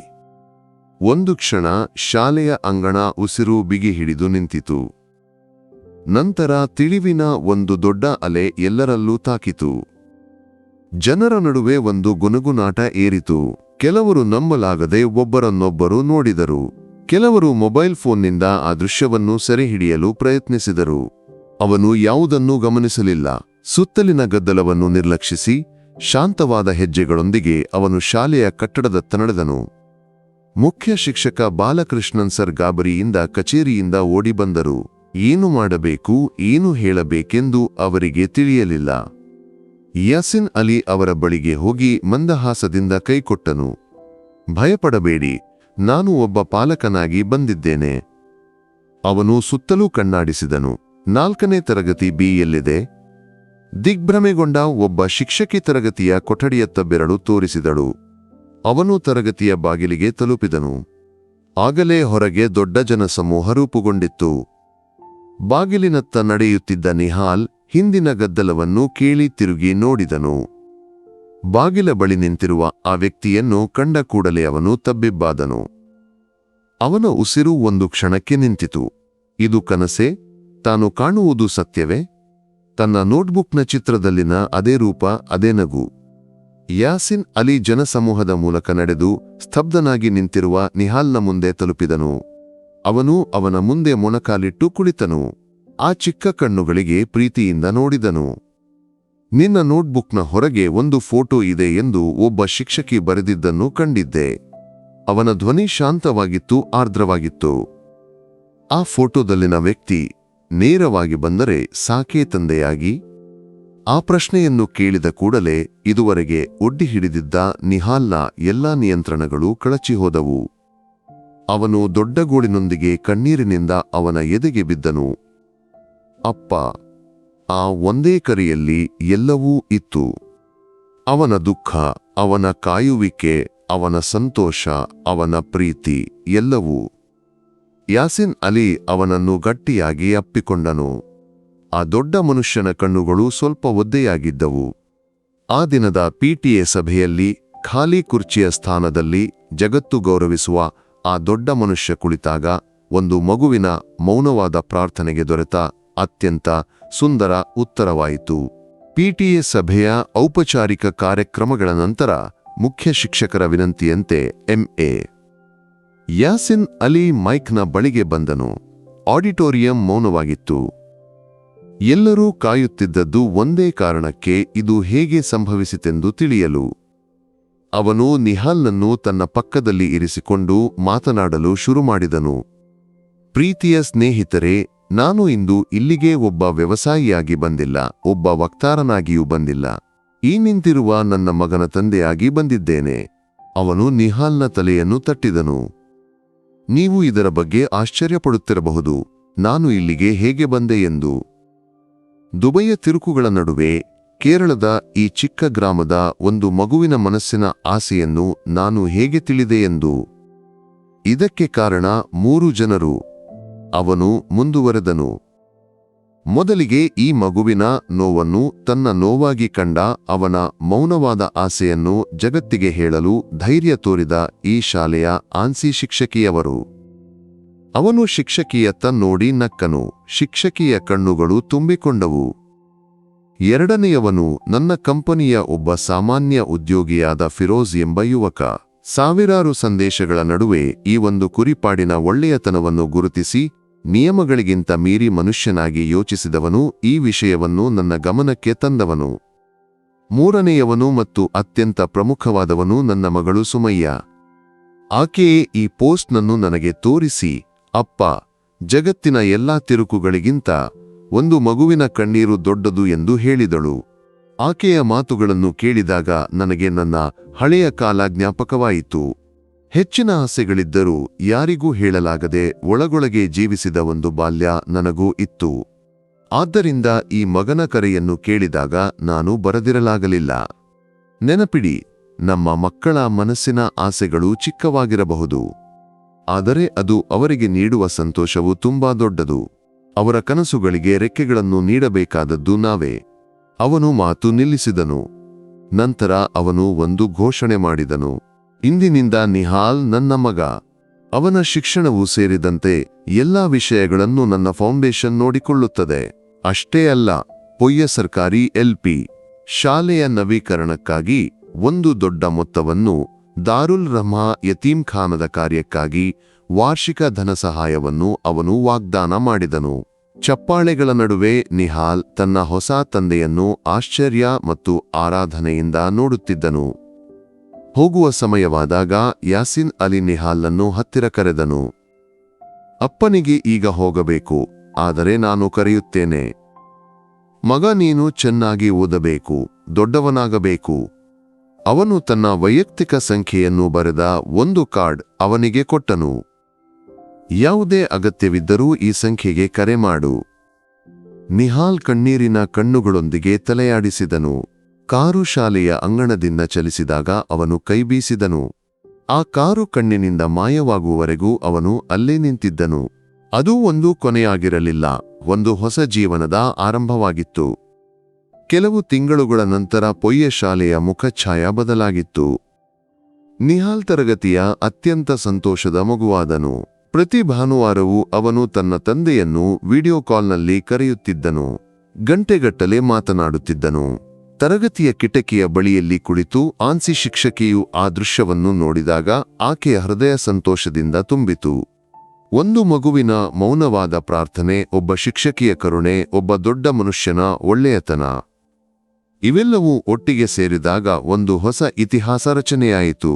ಒಂದು ಕ್ಷಣ ಶಾಲೆಯ ಅಂಗಣ ಉಸಿರು ಬಿಗಿ ಹಿಡಿದು ನಿಂತಿತು. ನಂತರ ತಿಳಿವಿನ ಒಂದು ದೊಡ್ಡ ಅಲೆ ಎಲ್ಲರಲ್ಲೂ ತಾಕಿತು. ಜನರ ನಡುವೆ ಒಂದು ಗುನುಗುನಾಟ ಏರಿತು. ಕೆಲವರು ನಂಬಲಾಗದೆ ಒಬ್ಬರನ್ನೊಬ್ಬರು ನೋಡಿದರು. ಕೆಲವರು ಮೊಬೈಲ್ ಫೋನ್ನಿಂದ ಆ ದೃಶ್ಯವನ್ನು ಸೆರೆಹಿಡಿಯಲು ಪ್ರಯತ್ನಿಸಿದರು. ಅವನು ಯಾವುದನ್ನೂ ಗಮನಿಸಲಿಲ್ಲ. ಸುತ್ತಲಿನ ಗದ್ದಲವನ್ನು ನಿರ್ಲಕ್ಷಿಸಿ ಶಾಂತವಾದ ಹೆಜ್ಜೆಗಳೊಂದಿಗೆ ಅವನು ಶಾಲೆಯ ಕಟ್ಟಡದತ್ತ ನಡೆದನು. ಮುಖ್ಯ ಶಿಕ್ಷಕ ಬಾಲಕೃಷ್ಣನ್ ಸರ್ ಗಾಬರಿಯಿಂದ ಕಚೇರಿಯಿಂದ ಓಡಿ ಬಂದರು. ಏನು ಮಾಡಬೇಕು, ಏನು ಹೇಳಬೇಕೆಂದು ಅವರಿಗೆ ತಿಳಿಯಲಿಲ್ಲ. ಯಾಸಿನ್ ಅಲಿ ಅವರ ಬಳಿಗೆ ಹೋಗಿ ಮಂದಹಾಸದಿಂದ ಕೈಕೊಟ್ಟನು. ಭಯಪಡಬೇಡಿ, ನಾನು ಒಬ್ಬ ಪಾಲಕನಾಗಿ ಬಂದಿದ್ದೇನೆ. ಅವನು ಸುತ್ತಲೂ ಕಣ್ಣಾಡಿಸಿದನು. 4ನೇ ತರಗತಿ ಬಿ ಎಲ್ಲಿದೆ? ದಿಗ್ಭ್ರಮೆಗೊಂಡ ಒಬ್ಬ ಶಿಕ್ಷಕಿ ತರಗತಿಯ ಕೊಠಡಿಯತ್ತ ಬೆರಳು ತೋರಿಸಿದಳು. ಅವನು ತರಗತಿಯ ಬಾಗಿಲಿಗೆ ತಲುಪಿದನು. ಆಗಲೇ ಹೊರಗೆ ದೊಡ್ಡ ಜನಸಮೂಹ ರೂಪುಗೊಂಡಿತ್ತು. ಬಾಗಿಲಿನತ್ತ ನಡೆಯುತ್ತಿದ್ದ ನಿಹಾಲ್ ಹಿಂದಿನ ಗದ್ದಲವನ್ನು ಕೇಳಿ ತಿರುಗಿ ನೋಡಿದನು. ಬಾಗಿಲ ಬಳಿ ನಿಂತಿರುವ ಆ ವ್ಯಕ್ತಿಯನ್ನು ಕಂಡ ಕೂಡಲೇ ಅವನು ತಬ್ಬಿಬ್ಬಾದನು. ಅವನ ಉಸಿರು ಒಂದು ಕ್ಷಣಕ್ಕೆ ನಿಂತಿತು. ಇದು ಕನಸೇ? ತಾನು ಕಾಣುವುದು ಸತ್ಯವೇ? ತನ್ನ ನೋಟ್ಬುಕ್ನ ಚಿತ್ರದಲ್ಲಿನ ಅದೇ ರೂಪ, ಅದೇ ನಗು. ಯಾಸಿನ್ ಅಲಿ ಜನಸಮೂಹದ ಮೂಲಕ ನಡೆದು ಸ್ತಬ್ಧನಾಗಿ ನಿಂತಿರುವ ನಿಹಾಲ್ನ ಮುಂದೆ ತಲುಪಿದನು. ಅವನು ಅವನ ಮುಂದೆ ಮೊಣಕಾಲಿಟ್ಟು ಕುಳಿತನು. ಆ ಚಿಕ್ಕ ಕಣ್ಣುಗಳಿಗೆ ಪ್ರೀತಿಯಿಂದ ನೋಡಿದನು. ನಿನ್ನ ನೋಟ್ಬುಕ್ನ ಹೊರಗೆ ಒಂದು ಫೋಟೋ ಇದೆ ಎಂದು ಒಬ್ಬ ಶಿಕ್ಷಕಿ ಬರೆದಿದ್ದನ್ನು ಕಂಡಿದ್ದೆ. ಅವನ ಧ್ವನಿ ಶಾಂತವಾಗಿತ್ತು, ಆರ್ದ್ರವಾಗಿತ್ತು. ಆ ಫೋಟೋದಲ್ಲಿನ ವ್ಯಕ್ತಿ ನೇರವಾಗಿ ಬಂದರೆ ಸಾಕೇ ತಂದೆಯಾಗಿ? ಆ ಪ್ರಶ್ನೆಯನ್ನು ಕೇಳಿದ ಕೂಡಲೇ ಇದುವರೆಗೆ ಒಡ್ಡಿ ಹಿಡಿದಿದ್ದ ನಿಹಾಲ್ನ ಎಲ್ಲಾ ನಿಯಂತ್ರಣಗಳು ಕಳಚಿಹೋದವು. ಅವನು ದೊಡ್ಡ ಗೋಳಿನೊಂದಿಗೆ ಕಣ್ಣೀರಿನಿಂದ ಅವನ ಎದೆಗೆ ಬಿದ್ದನು. ಅಪ್ಪ! ಆ ಒಂದೇ ಕರೆಯಲ್ಲಿ ಎಲ್ಲವೂ ಇತ್ತು. ಅವನ ದುಃಖ, ಅವನ ಕಾಯುವಿಕೆ, ಅವನ ಸಂತೋಷ, ಅವನ ಪ್ರೀತಿ, ಎಲ್ಲವೂ. ಯಾಸಿನ್ ಅಲಿ ಅವನನ್ನು ಗಟ್ಟಿಯಾಗಿ ಅಪ್ಪಿಕೊಂಡನು. ಆ ದೊಡ್ಡ ಮನುಷ್ಯನ ಕಣ್ಣುಗಳು ಸ್ವಲ್ಪ ಒದ್ದೆಯಾಗಿದ್ದವು. ಆ ದಿನದ ಪಿಟಿಎ ಸಭೆಯಲ್ಲಿ ಖಾಲಿ ಕುರ್ಚಿಯ ಸ್ಥಾನದಲ್ಲಿ ಜಗತ್ತು ಗೌರವಿಸುವ ಆ ದೊಡ್ಡ ಮನುಷ್ಯ ಕುಳಿತಾಗ ಒಂದು ಮಗುವಿನ ಮೌನವಾದ ಪ್ರಾರ್ಥನೆಗೆ ದೊರೆತ ಅತ್ಯಂತ ಸುಂದರ ಉತ್ತರವಾಯಿತು. ಪಿಟಿಎ ಸಭೆಯ ಔಪಚಾರಿಕ ಕಾರ್ಯಕ್ರಮಗಳ ನಂತರ ಮುಖ್ಯ ಶಿಕ್ಷಕರ ವಿನಂತಿಯಂತೆ ಎಂಎ ಯಾಸಿನ್ ಅಲಿ ಮೈಕ್ನ ಬಳಿಗೆ ಬಂದನು. ಆಡಿಟೋರಿಯಂ ಮೌನವಾಗಿತ್ತು. ಎಲ್ಲರೂ ಕಾಯುತ್ತಿದ್ದದ್ದು ಒಂದೇ ಕಾರಣಕ್ಕೆ, ಇದು ಹೇಗೆ ಸಂಭವಿಸಿತೆಂದು ತಿಳಿಯಲು. ಅವನು ನಿಹಾಲ್ನನ್ನು ತನ್ನ ಪಕ್ಕದಲ್ಲಿ ಇರಿಸಿಕೊಂಡು ಮಾತನಾಡಲು ಶುರುಮಾಡಿದನು. ಪ್ರೀತಿಯ ಸ್ನೇಹಿತರೆ, ನಾನು ಇಂದು ಇಲ್ಲಿಗೆ ಒಬ್ಬ ವ್ಯವಸಾಯಿಯಾಗಿ ಬಂದಿಲ್ಲ, ಒಬ್ಬ ವಕ್ತಾರನಾಗಿಯೂ ಬಂದಿಲ್ಲ. ಈ ನಿಂತಿರುವ ನನ್ನ ಮಗನ ತಂದೆಯಾಗಿ ಬಂದಿದ್ದೇನೆ. ಅವನು ನಿಹಾಲ್ನ ತಲೆಯನ್ನು ತಟ್ಟಿದನು. ನೀವು ಇದರ ಬಗ್ಗೆ ಆಶ್ಚರ್ಯಪಡುತ್ತಿರಬಹುದು, ನಾನು ಇಲ್ಲಿಗೆ ಹೇಗೆ ಬಂದೆ ಎಂದು. ದುಬೈಯ ತಿರುಕುಗಳ ನಡುವೆ ಕೇರಳದ ಈ ಚಿಕ್ಕ ಗ್ರಾಮದ ಒಂದು ಮಗುವಿನ ಮನಸ್ಸಿನ ಆಸೆಯನ್ನು ನಾನು ಹೇಗೆ ತಿಳಿದೆ ಎಂದು. ಇದಕ್ಕೆ ಕಾರಣ 3 ಜನರು. ಅವನು ಮುಂದುವರೆದನು. ಮೊದಲಿಗೆ ಈ ಮಗುವಿನ ನೋವನ್ನು ತನ್ನ ನೋವಾಗಿ ಕಂಡ, ಅವನ ಮೌನವಾದ ಆಸೆಯನ್ನು ಜಗತ್ತಿಗೆ ಹೇಳಲು ಧೈರ್ಯ ತೋರಿದ ಈ ಶಾಲೆಯ ಆನ್ಸಿ ಶಿಕ್ಷಕಿಯವರು. ಅವನು ಶಿಕ್ಷಕಿಯತ್ತ ನೋಡಿ ನಕ್ಕನು. ಶಿಕ್ಷಕಿಯ ಕಣ್ಣುಗಳು ತುಂಬಿಕೊಂಡವು. ಎರಡನೆಯವನು ನನ್ನ ಕಂಪನಿಯ ಒಬ್ಬ ಸಾಮಾನ್ಯ ಉದ್ಯೋಗಿಯಾದ ಫಿರೋಜ್ ಎಂಬ ಯುವಕ. ಸಾವಿರಾರು ಸಂದೇಶಗಳ ನಡುವೆ ಈ ಒಂದು ಕುರಿಪಾಡಿನ ಒಳ್ಳೆಯತನವನ್ನು ಗುರುತಿಸಿ ನಿಯಮಗಳಿಗಿಂತ ಮೀರಿ ಮನುಷ್ಯನಾಗಿ ಯೋಚಿಸಿದವನು, ಈ ವಿಷಯವನ್ನು ನನ್ನ ಗಮನಕ್ಕೆ ತಂದವನು. ಮೂರನೆಯವನು ಮತ್ತು ಅತ್ಯಂತ ಪ್ರಮುಖವಾದವನು ನನ್ನ ಮಗಳು ಸುಮಯ್ಯ. ಆಕೆಯೇ ಈ ಪೋಸ್ಟ್ನನ್ನು ನನಗೆ ತೋರಿಸಿ, ಅಪ್ಪ, ಜಗತ್ತಿನ ಎಲ್ಲಾ ತಿರುಕುಗಳಿಗಿಂತ ಒಂದು ಮಗುವಿನ ಕಣ್ಣೀರು ದೊಡ್ಡದು ಎಂದು ಹೇಳಿದಳು. ಆಕೆಯ ಮಾತುಗಳನ್ನು ಕೇಳಿದಾಗ ನನಗೆ ನನ್ನ ಹಳೆಯ ಕಾಲ ಜ್ಞಾಪಕವಾಯಿತು. ಹೆಚ್ಚಿನ ಆಸೆಗಳಿದ್ದರೂ ಯಾರಿಗೂ ಹೇಳಲಾಗದೆ ಒಳಗೊಳಗೆ ಜೀವಿಸಿದ ಒಂದು ಬಾಲ್ಯ ನನಗೂ ಇತ್ತು. ಆದ್ದರಿಂದ ಈ ಮಗನ ಕರೆಯನ್ನು ಕೇಳಿದಾಗ ನಾನು ಬರದಿರಲಾಗಲಿಲ್ಲ. ನೆನಪಿಡಿ, ನಮ್ಮ ಮಕ್ಕಳ ಮನಸ್ಸಿನ ಆಸೆಗಳು ಚಿಕ್ಕವಾಗಿರಬಹುದು, ಆದರೆ ಅದು ಅವರಿಗೆ ನೀಡುವ ಸಂತೋಷವು ತುಂಬಾ ದೊಡ್ಡದು. ಅವರ ಕನಸುಗಳಿಗೆ ರೆಕ್ಕೆಗಳನ್ನು ನೀಡಬೇಕಾದದ್ದು ನಾವೇ. ಅವನು ಮಾತು ನಿಲ್ಲಿಸಿದನು. ನಂತರ ಅವನು ಒಂದು ಘೋಷಣೆ ಮಾಡಿದನು. ಇಂದಿನಿಂದ ನಿಹಾಲ್ ನನ್ನ ಮಗ. ಅವನ ಶಿಕ್ಷಣವೂ ಸೇರಿದಂತೆ ಎಲ್ಲಾ ವಿಷಯಗಳನ್ನು ನನ್ನ ಫೌಂಡೇಶನ್ ನೋಡಿಕೊಳ್ಳುತ್ತದೆ. ಅಷ್ಟೇ ಅಲ್ಲ, ಪೊಯ್ಯ ಸರ್ಕಾರಿ LP ಶಾಲೆಯ ನವೀಕರಣಕ್ಕಾಗಿ ಒಂದು ದೊಡ್ಡ ಮೊತ್ತವನ್ನು, ದಾರುಲ್ ರಹ್ಮಾ ಯತೀಮ್ಖಾನದ ಕಾರ್ಯಕ್ಕಾಗಿ ವಾರ್ಷಿಕ ಧನಸಹಾಯವನ್ನು ಅವನು ವಾಗ್ದಾನ ಮಾಡಿದನು. ಚಪ್ಪಾಳೆಗಳ ನಡುವೆ ನಿಹಾಲ್ ತನ್ನ ಹೊಸ ತಂದೆಯನ್ನು ಆಶ್ಚರ್ಯ ಮತ್ತು ಆರಾಧನೆಯಿಂದ ನೋಡುತ್ತಿದ್ದನು. ಹೋಗುವ ಸಮಯವಾದಾಗ ಯಾಸಿನ್ ಅಲಿ ನಿಹಾಲ್ನನ್ನು ಹತ್ತಿರ ಕರೆದನು. ಅಪ್ಪನಿಗೆ ಈಗ ಹೋಗಬೇಕು, ಆದರೆ ನಾನು ಕರೆಯುತ್ತೇನೆ. ಮಗ, ನೀನು ಚೆನ್ನಾಗಿ ಓದಬೇಕು, ದೊಡ್ಡವನಾಗಬೇಕು. ಅವನು ತನ್ನ ವೈಯಕ್ತಿಕ ಸಂಖ್ಯೆಯನ್ನು ಬರೆದ ಒಂದು ಕಾರ್ಡ್ ಅವನಿಗೆ ಕೊಟ್ಟನು. ಯಾವುದೇ ಅಗತ್ಯವಿದ್ದರೂ ಈ ಸಂಖ್ಯೆಗೆ ಕರೆ ಮಾಡು. ನಿಹಾಲ್ ಕಣ್ಣೀರಿನ ಕಣ್ಣುಗಳೊಂದಿಗೆ ತಲೆಯಾಡಿಸಿದನು. ಕಾರು ಶಾಲೆಯ ಅಂಗಣದಿಂದ ಚಲಿಸಿದಾಗ ಅವನು ಕೈಬೀಸಿದನು. ಆ ಕಾರು ಕಣ್ಣಿನಿಂದ ಮಾಯವಾಗುವವರೆಗೂ ಅವನು ಅಲ್ಲೇ ನಿಂತಿದ್ದನು. ಅದು ಒಂದು ಕೊನೆಯಾಗಿರಲಿಲ್ಲ, ಒಂದು ಹೊಸ ಜೀವನದ ಆರಂಭವಾಗಿತ್ತು. ಕೆಲವು ತಿಂಗಳುಗಳ ನಂತರ ಪೊಯ್ಯ ಶಾಲೆಯ ಮುಖಛಾಯ ಬದಲಾಗಿತ್ತು. ನಿಹಾಲ್ ತರಗತಿಯ ಅತ್ಯಂತ ಸಂತೋಷದ ಮಗುವಾದನು. ಪ್ರತಿ ಭಾನುವಾರವೂ ಅವನು ತನ್ನ ತಂದೆಯನ್ನು ವಿಡಿಯೋ ಕಾಲ್ನಲ್ಲಿ ಕರೆಯುತ್ತಿದ್ದನು. ಗಂಟೆಗಟ್ಟಲೆ ಮಾತನಾಡುತ್ತಿದ್ದನು. ತರಗತಿಯ ಕಿಟಕಿಯ ಬಳಿಯಲ್ಲಿ ಕುಳಿತು ಆನ್ಸಿ ಶಿಕ್ಷಕಿಯು ಆ ದೃಶ್ಯವನ್ನು ನೋಡಿದಾಗ ಆಕೆಯ ಹೃದಯ ಸಂತೋಷದಿಂದ ತುಂಬಿತು. ಒಂದು ಮಗುವಿನ ಮೌನವಾದ ಪ್ರಾರ್ಥನೆ, ಒಬ್ಬ ಶಿಕ್ಷಕಿಯ ಕರುಣೆ, ಒಬ್ಬ ದೊಡ್ಡ ಮನುಷ್ಯನ ಒಳ್ಳೆಯತನ. ಇವೆಲ್ಲವೂ ಒಟ್ಟಿಗೆ ಸೇರಿದಾಗ ಒಂದು ಹೊಸ ಇತಿಹಾಸ ರಚನೆಯಾಯಿತು.